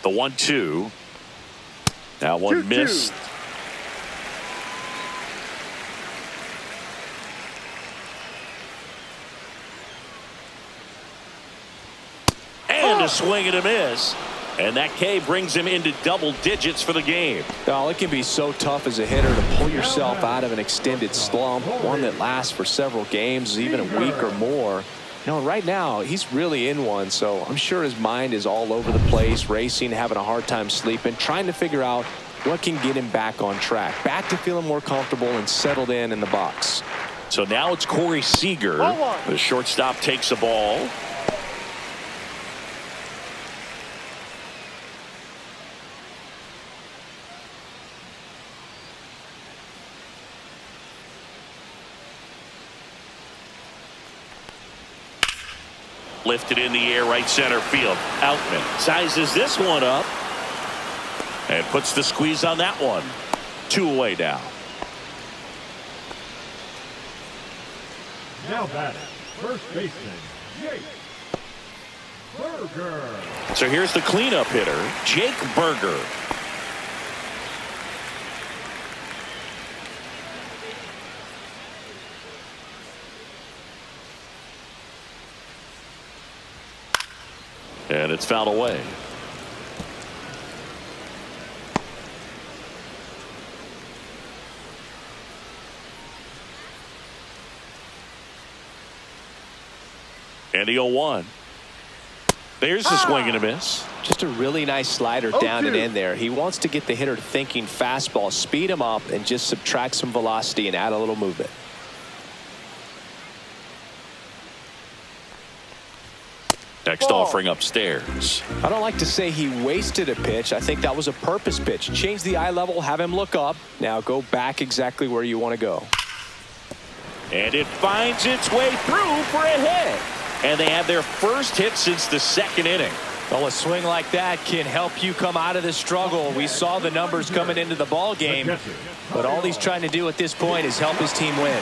The 1-2. That one missed. And a swing and a miss. And that K brings him into double digits for the game. Oh, it can be so tough as a hitter to pull yourself out of an extended slump, one that lasts for several games, even a week or more. You know, right now, he's really in one, so I'm sure his mind is all over the place, racing, having a hard time sleeping, trying to figure out what can get him back on track, back to feeling more comfortable and settled in the box. So now it's Corey Seager. The shortstop takes the ball. Lifted in the air, right center field. Outman sizes this one up and puts the squeeze on that one. 2 away now. Now batting, first baseman, Jake Burger. So here's the cleanup hitter, Jake Burger. And it's fouled away. And the 0-1. There's the swing and a miss. Just a really nice slider down and in there. He wants to get the hitter thinking fastball, speed him up, and just subtract some velocity and add a little movement. Next offering upstairs. I don't like to say he wasted a pitch. I think that was a purpose pitch. Change the eye level, have him look up. Now go back exactly where you want to go. And it finds its way through for a hit. And they have their first hit since the second inning. Well, a swing like that can help you come out of the struggle. We saw the numbers coming into the ball game, but all he's trying to do at this point is help his team win.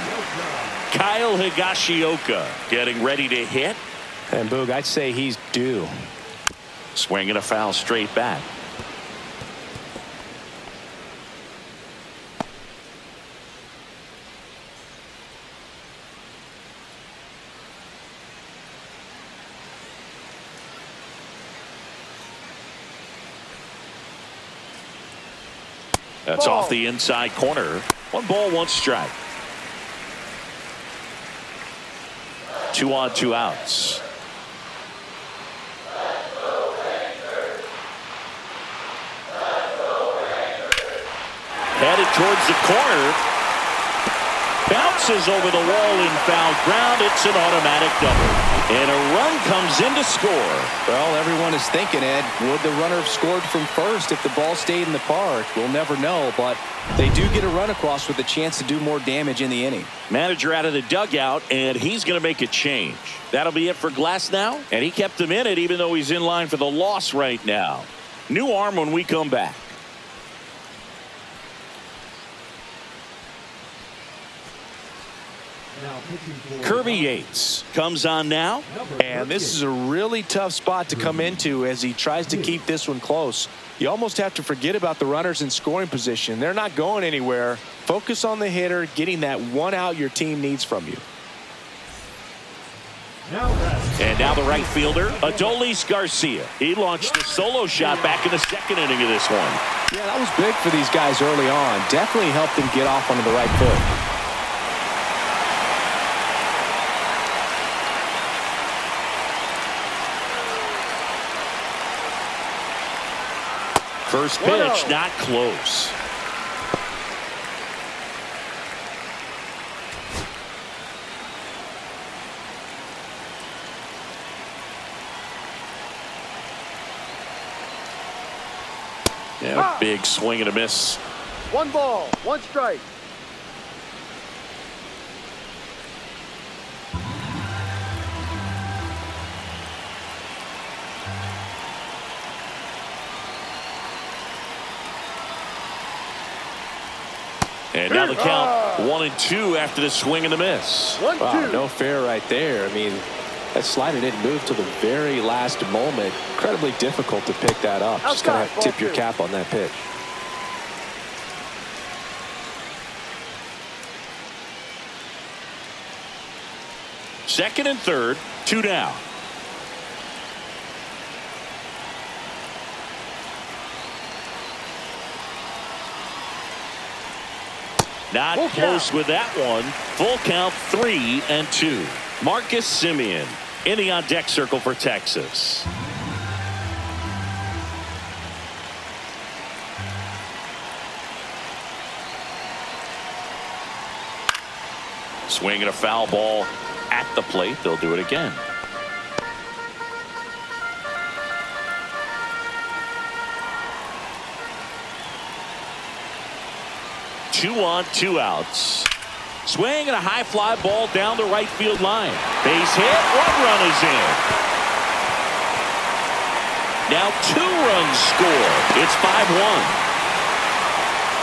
Kyle Higashioka getting ready to hit. And Boog, I'd say he's due. Swinging a foul straight back. That's off the inside corner. 1 ball, 1 strike. 2 on, 2 outs. Headed towards the corner. Bounces over the wall in foul ground. It's an automatic double. And a run comes in to score. Well, everyone is thinking, Ed, would the runner have scored from first if the ball stayed in the park? We'll never know, but they do get a run across with a chance to do more damage in the inning. Manager out of the dugout, and he's going to make a change. That'll be it for Glasnow, and he kept him in it even though he's in line for the loss right now. New arm when we come back. Now pitching for Kirby Yates comes on now. And this is a really tough spot to come into as he tries to keep this one close. You almost have to forget about the runners in scoring position. They're not going anywhere. Focus on the hitter, getting that one out your team needs from you. And now the right fielder, Adolis Garcia. He launched a solo shot back in the second inning of this one. Yeah, that was big for these guys early on. Definitely helped them get off onto the right foot. First pitch, not close. Yeah, big swing and a miss. 1 ball, 1 strike. And now the count 1-2 after the swing and the miss. 1-2. Wow, no fair right there. I mean, that slider didn't move till the very last moment. Incredibly difficult to pick that up. Just going to have to tip your cap on that pitch. Second and third, 2 down. Not close with that one. Full count, 3-2. Marcus Semien in the on-deck circle for Texas. Swinging a foul ball at the plate. They'll do it again. Two on, 2 outs. Swing and a high fly ball down the right field line. Base hit, 1 run is in. Now 2 runs score. It's 5-1.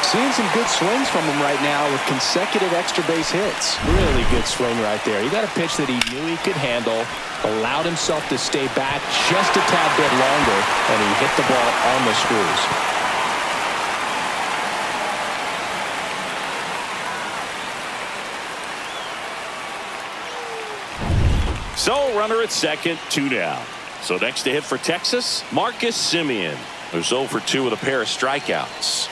Seeing some good swings from him right now with consecutive extra base hits. Really good swing right there. He got a pitch that he knew he could handle, allowed himself to stay back just a tad bit longer, and he hit the ball on the screws. So runner at second, 2 down. So next to hit for Texas, Marcus Semien, who's 0 for 2 with a pair of strikeouts.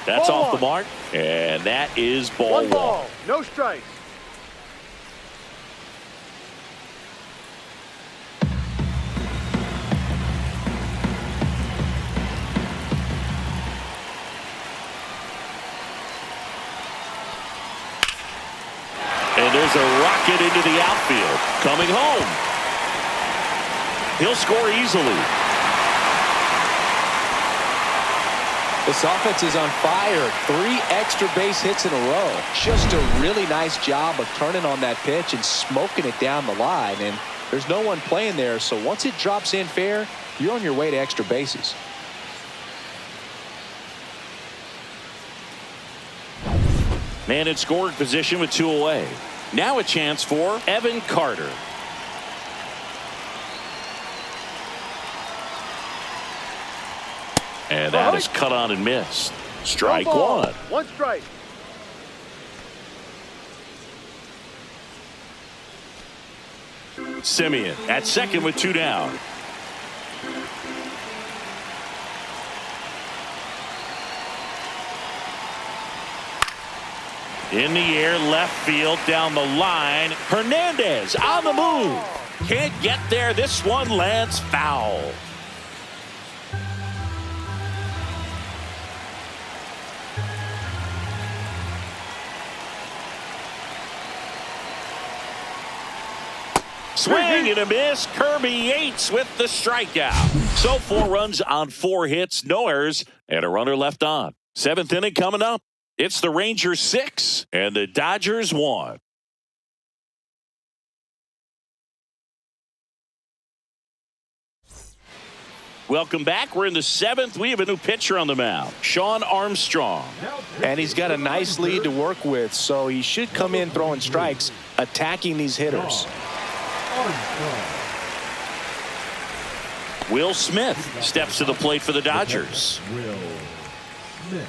That's off the mark, and that is ball 1 ball, no strikes. And there's a rocket into the outfield. Coming home. He'll score easily. This offense is on fire. 3 extra base hits in a row. Just a really nice job of turning on that pitch and smoking it down the line. And there's no one playing there, so once it drops in fair, you're on your way to extra bases. Man in scoring position with 2 away. Now a chance for Evan Carter. And that is cut on and missed. Strike 1. 1 strike. Semien at second with 2 down. In the air, left field, down the line. Hernandez on the move. Can't get there. This one lands foul. Swing and a miss. Kirby Yates with the strikeout. So 4 runs on 4 hits, no errors, and a runner left on. 7th inning coming up. It's the Rangers 6 and the Dodgers 1. Welcome back. We're in the 7th. We have a new pitcher on the mound, Shawn Armstrong. And he's got a nice lead to work with, so he should come in throwing strikes, attacking these hitters. Will Smith steps to the plate for the Dodgers. Will Smith.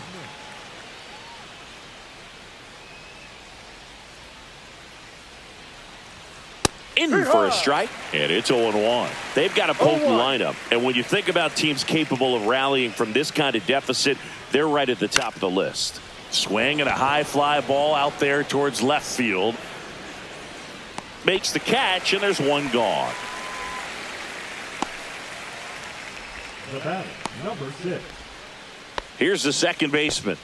In for a strike, and it's 0-1. They've got a potent lineup, and when you think about teams capable of rallying from this kind of deficit, they're right at the top of the list. Swing and a high fly ball out there towards left field. Makes the catch, and there's one gone. The batter, number 6. Here's the second baseman.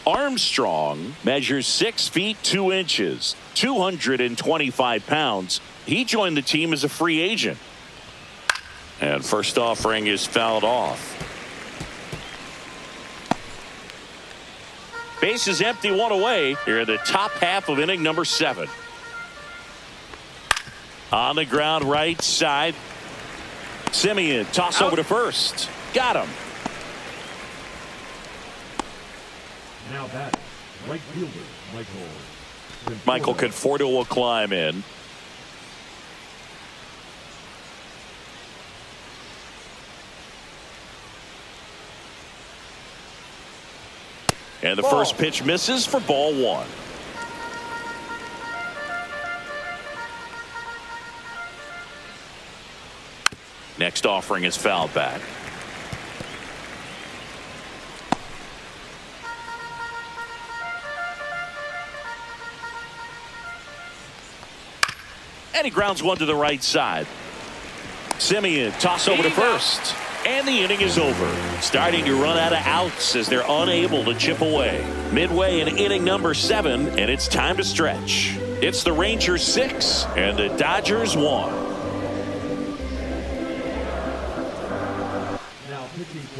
Armstrong measures 6 feet 2 inches, 225 pounds. He joined the team as a free agent. And first offering is fouled off. Base is empty, 1 away. Here in the top half of inning number 7. On the ground right side. Simeon toss over to first. Got him. Now batting, right fielder, Michael Conforto will climb in. And the first pitch misses for ball 1. Next offering is fouled back. And he grounds one to the right side. Simeon toss over to first. And the inning is over. Starting to run out of outs as they're unable to chip away. Midway in inning number 7, and it's time to stretch. It's the Rangers 6 and the Dodgers 1.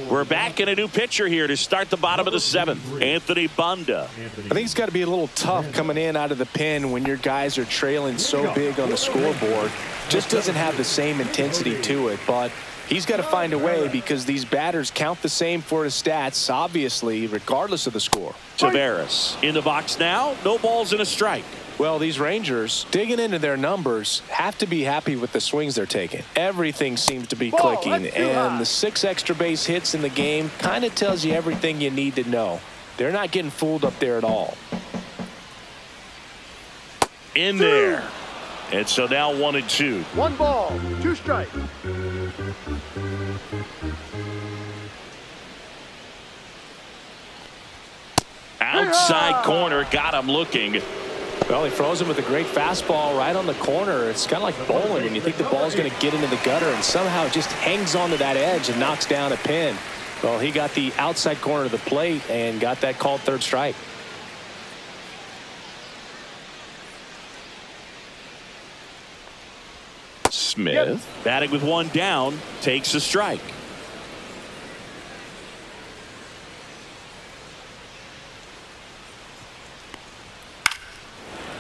We're back in a new pitcher here to start the bottom of the 7th. Anthony Banda. I think it's got to be a little tough coming in out of the pen when your guys are trailing so big on the scoreboard. Just doesn't have the same intensity to it, but he's got to find a way because these batters count the same for his stats, obviously, regardless of the score. Tavares in the box now. No balls and a strike. Well, these Rangers, digging into their numbers, have to be happy with the swings they're taking. Everything seems to be clicking, and the 6 extra base hits in the game kind of tells you everything you need to know. They're not getting fooled up there at all. In there. And so now 1-2. 1 ball, 2 strikes. Outside corner, got him looking. Well, he froze him with a great fastball right on the corner. It's kind of like bowling when you think the ball's going to get into the gutter and somehow it just hangs onto that edge and knocks down a pin. Well, he got the outside corner of the plate and got that called third strike. Smith batting with 1 down, takes a strike.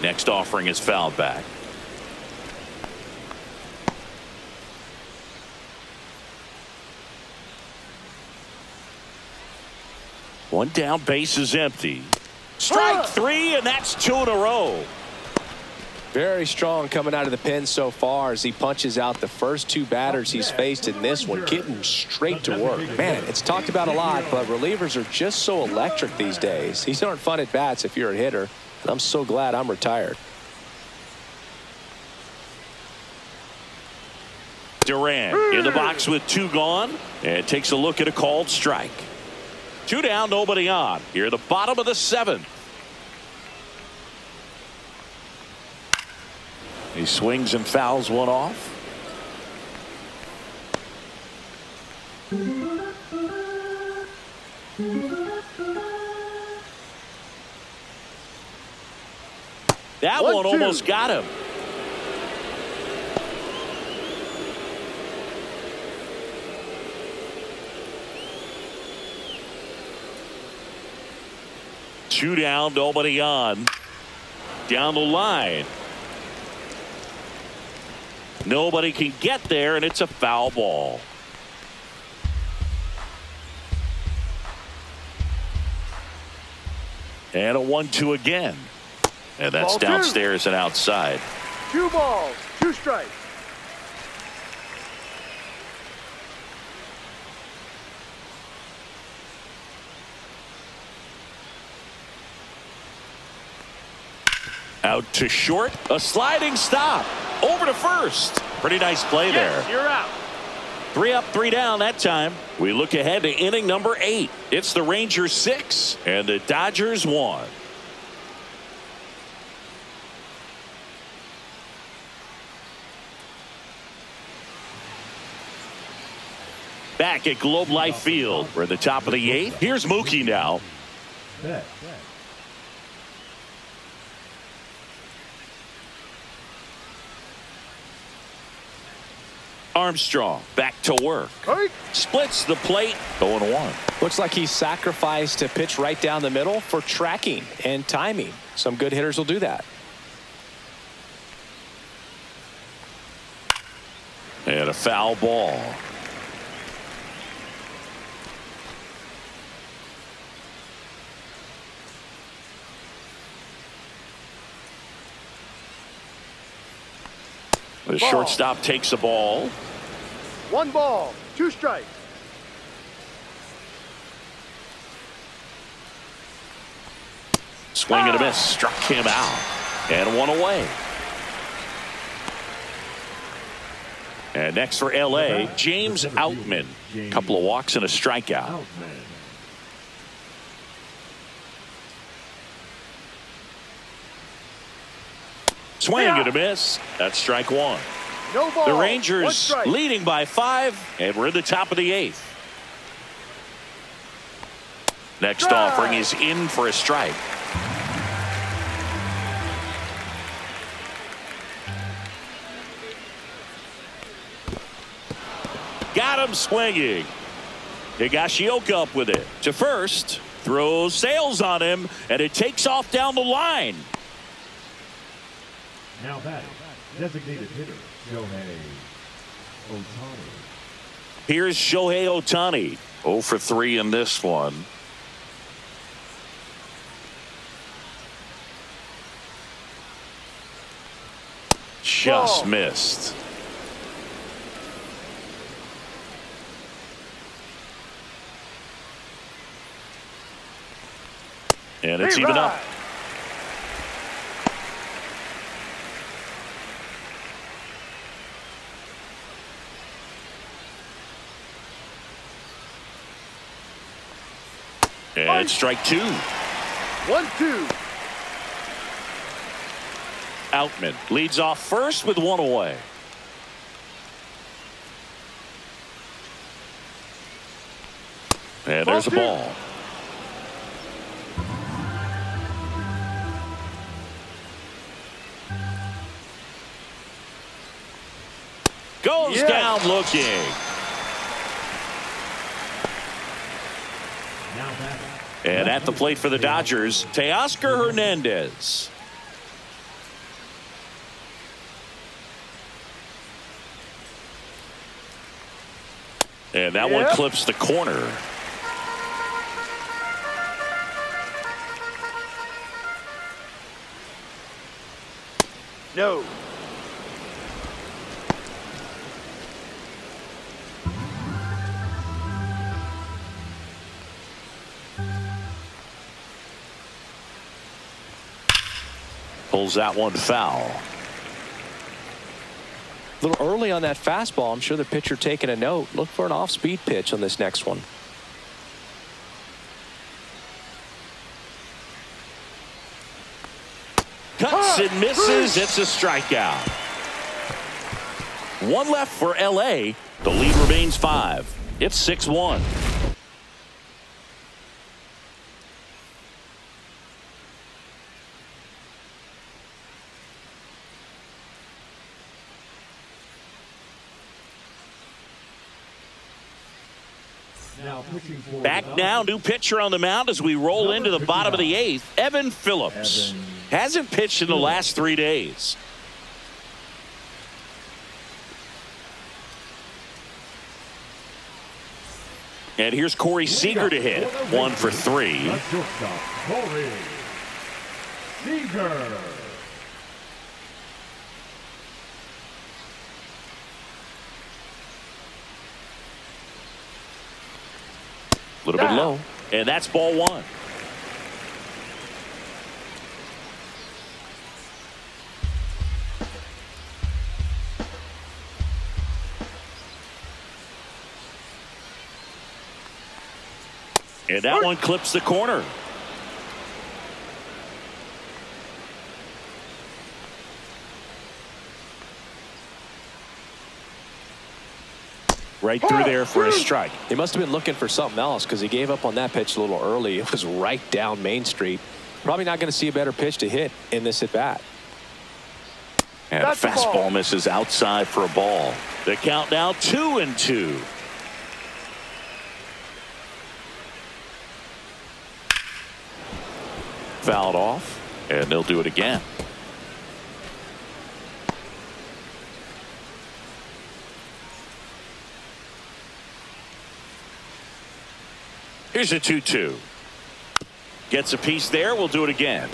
Next offering is fouled back. One down, base is empty. Strike 3, and that's 2 in a row. Very strong coming out of the pen so far as he punches out the first 2 batters he's faced in this one, getting straight to work. Man, it's talked about a lot, but relievers are just so electric these days. These aren't fun at bats if you're a hitter, and I'm so glad I'm retired. Duran in the box with 2 gone and takes a look at a called strike. 2 down, nobody on. Here at the bottom of the 7th. He swings and fouls one off. That one almost got him. Two down, nobody on. Down the line. Nobody can get there, and it's a foul ball. And a 1-2 again. And that's Ball two. downstairs and outside. 2 balls, 2 strikes. Out to short. A sliding stop. Over to first. Pretty nice play there. You're out. 3 up, 3 down that time. We look ahead to inning number 8. It's the Rangers 6 and the Dodgers 1. Back at Globe Life Field. We're at the top of the 8th. Here's Mookie now. Bet. Armstrong back to work. Hey. Splits the plate. 0-1. Looks like he sacrificed a pitch right down the middle for tracking and timing. Some good hitters will do that. And a foul ball. The Ball. shortstop takes the ball. 1 ball, 2 strikes. Swing and a miss. Struck him out. And 1 away. And next for L.A., James Outman. Couple of walks and a strikeout. Swing and a miss. That's strike 1. No ball. The 1 Rangers strike. leading by 5, and we're in the top of the 8th. Next Strike. offering is in for a strike. Got him swinging. Higashioka up with it. To first. Throws sails on him, and it takes off down the line. Now batting, designated hitter, Shohei Ohtani. Here's Shohei Ohtani. 0 for 3 in this one. Just missed. And it's even up. And it's strike 2. 1-2. Outman leads off first with 1 away. And there's a ball. Goes down looking. Now batting. And at the plate for the Dodgers, Teoscar Hernandez. And that one clips the corner. No. Pulls that one foul. A little early on that fastball. I'm sure the pitcher taking a note. Look for an off-speed pitch on this next one. Cuts and misses. It's a strikeout. 1 left for L.A. The lead remains 5. It's 6-1. Back now, new pitcher on the mound as we roll into the bottom of the 8th. Evan Phillips hasn't pitched in the last 3 days. And here's Corey Seager to hit. 1 for 3. Shortstop, Corey Seager. A little bit low. And that's ball one. And that one clips the corner. Right through there for a strike. He must have been looking for something else because he gave up on that pitch a little early. It was right down Main Street. Probably not going to see a better pitch to hit in this at bat. And a fastball misses outside for a ball. The count now 2-2. Fouled off, and they'll do it again. Here's a 2-2. Gets a piece there. We'll do it again.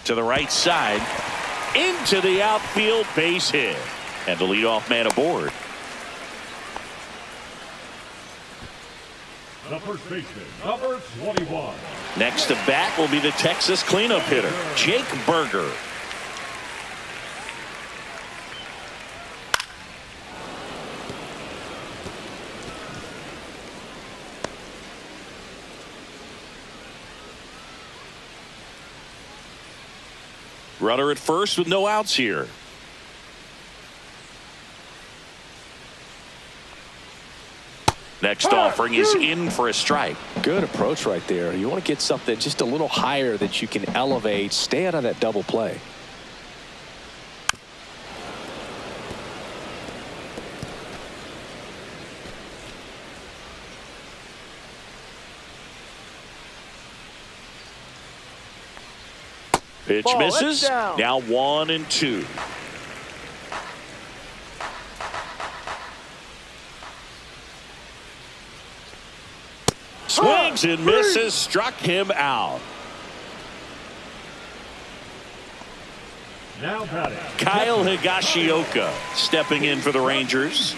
To the right side. Into the outfield, base hit. And the leadoff man aboard. The first baseman, number 21. Next to bat will be the Texas cleanup hitter, Jake Berger. Runner at first with no outs here. Next offering is in for a strike. Good approach right there. You want to get something just a little higher that you can elevate. Stay out of that double play. Pitch misses. Now 1-2. Swings and misses. Struck him out. Now batting, Kyle Higashioka stepping in for the Rangers.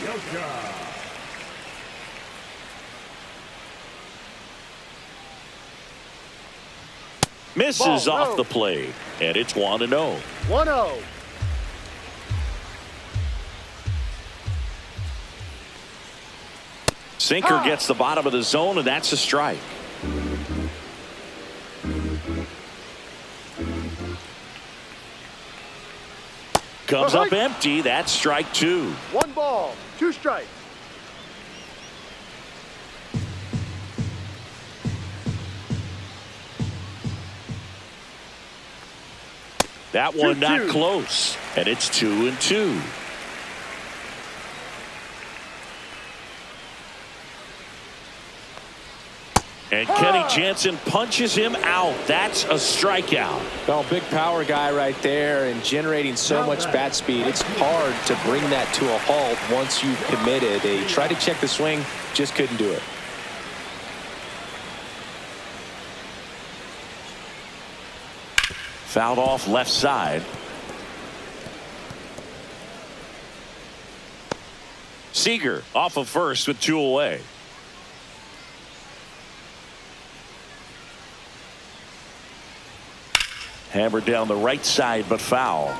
Misses off the plate, and it's 1-0. 1-0. Sinker gets the bottom of the zone, and that's a strike. Comes up empty. That's strike 2. 1 ball, 2 strikes. That one not close, and it's 2-2. And Kenny Jansen punches him out. That's a strikeout. Well, big power guy right there and generating so much bat speed. It's hard to bring that to a halt once you've committed. They tried to check the swing, just couldn't do it. Fouled off left side. Seager off of first with 2 away. Hammered down the right side, but foul.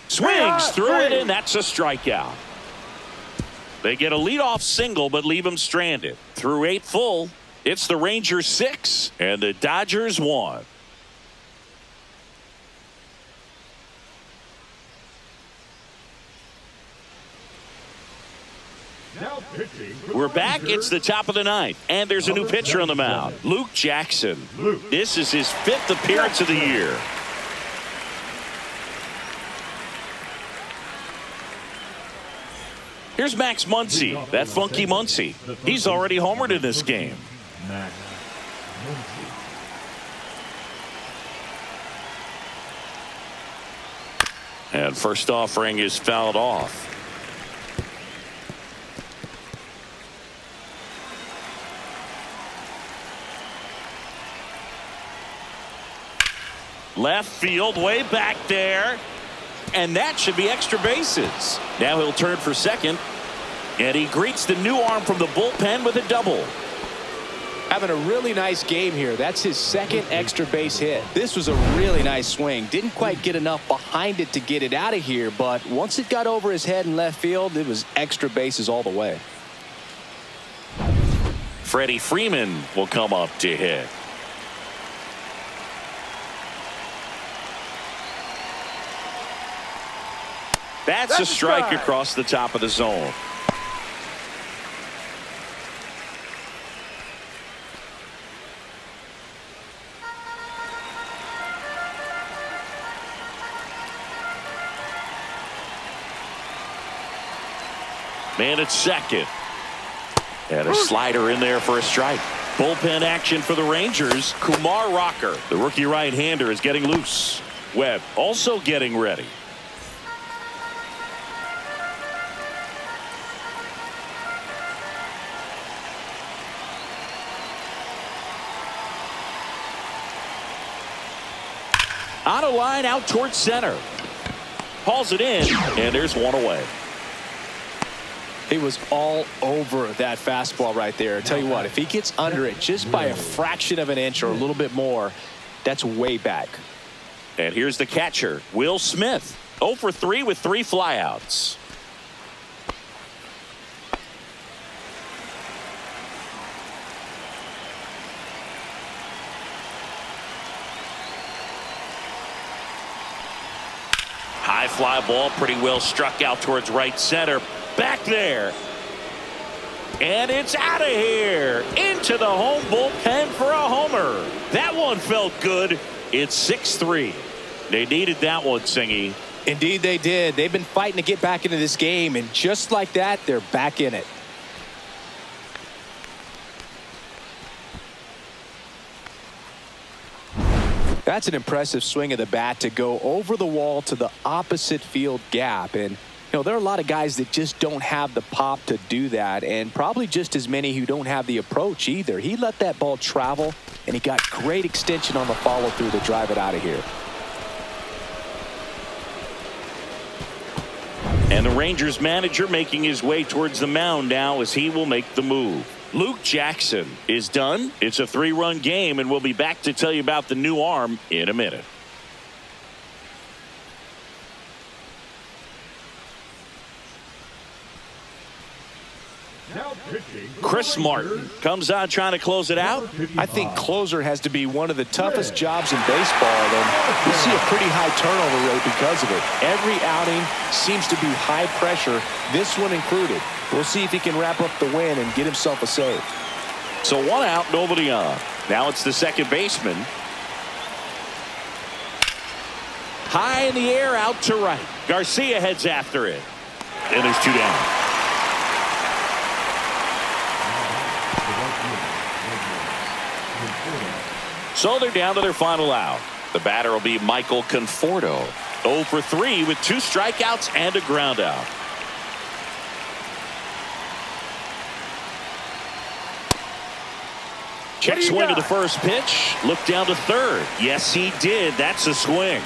Swings through it, and that's a strikeout. They get a leadoff single, but leave him stranded. Through 8 full, it's the Rangers 6 and the Dodgers 1. now pitching. We're back. It's the top of the 9th, and there's a new pitcher on the mound, Luke Jackson. This is his 5th appearance of the year. Here's Max Muncy, that funky Muncy. He's already homered in this game. Max Muncy. And first offering is fouled off. Left field, way back there. And that should be extra bases. Now he'll turn for second. And he greets the new arm from the bullpen with a double. Having a really nice game here. That's his second extra base hit. This was a really nice swing. Didn't quite get enough behind it to get it out of here, but once it got over his head in left field, it was extra bases all the way. Freddie Freeman will come up to hit. That's a strike across the top of the zone. Man at second. And a slider in there for a strike. Bullpen action for the Rangers. Kumar Rocker, the rookie right-hander, is getting loose. Webb also getting ready. On a line out towards center. Hauls it in, and there's one away. He was all over that fastball right there. I tell you what, if he gets under it just by a fraction of an inch or a little bit more, that's way back. And here's the catcher, Will Smith. 0 for 3 with 3 flyouts. High fly ball, pretty well struck out towards right center. Back there. And it's out of here. Into the home bullpen for a homer. That one felt good. It's 6-3. They needed that one, Singy. Indeed they did. They've been fighting to get back into this game, and just like that, they're back in it. That's an impressive swing of the bat to go over the wall to the opposite field gap. And you know, there are a lot of guys that just don't have the pop to do that, and probably just as many who don't have the approach either. He let that ball travel, and he got great extension on the follow-through to drive it out of here. And the Rangers manager making his way towards the mound now as he will make the move. Luke Jackson is done. It's a 3-run game, and we'll be back to tell you about the new arm in a minute. Chris Martin comes on trying to close it out. I think closer has to be one of the toughest jobs in baseball, and we see a pretty high turnover rate because of it. Every outing seems to be high pressure, this one included. We'll see if he can wrap up the win and get himself a save. So 1 out, nobody on. Now it's the second baseman. High in the air, out to right. Garcia heads after it. And there's 2 down. So they're down to their final out. The batter will be Michael Conforto. 0 for 3 with 2 strikeouts and a ground out. Check swing to the first pitch. Look down to third. Yes, he did. That's a swing.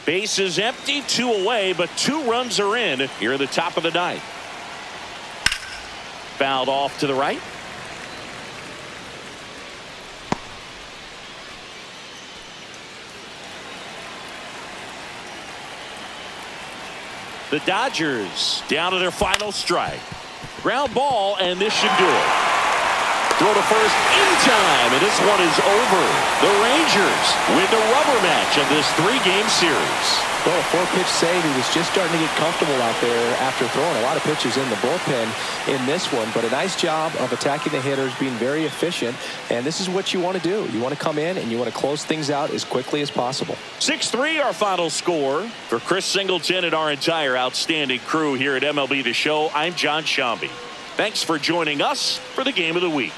Base is empty, 2 away, but 2 runs are in here at the top of the 9th. Fouled off to the right. The Dodgers down to their final strike. Ground ball, and this should do it. Throw to first in time, and this one is over. The Rangers win the rubber match of this 3-game series. Well, a 4-pitch save. He was just starting to get comfortable out there after throwing a lot of pitches in the bullpen in this one. But a nice job of attacking the hitters, being very efficient. And this is what you want to do. You want to come in and you want to close things out as quickly as possible. 6-3 our final score. For Chris Singleton and our entire outstanding crew here at MLB The Show, I'm John Shambi. Thanks for joining us for the Game of the Week.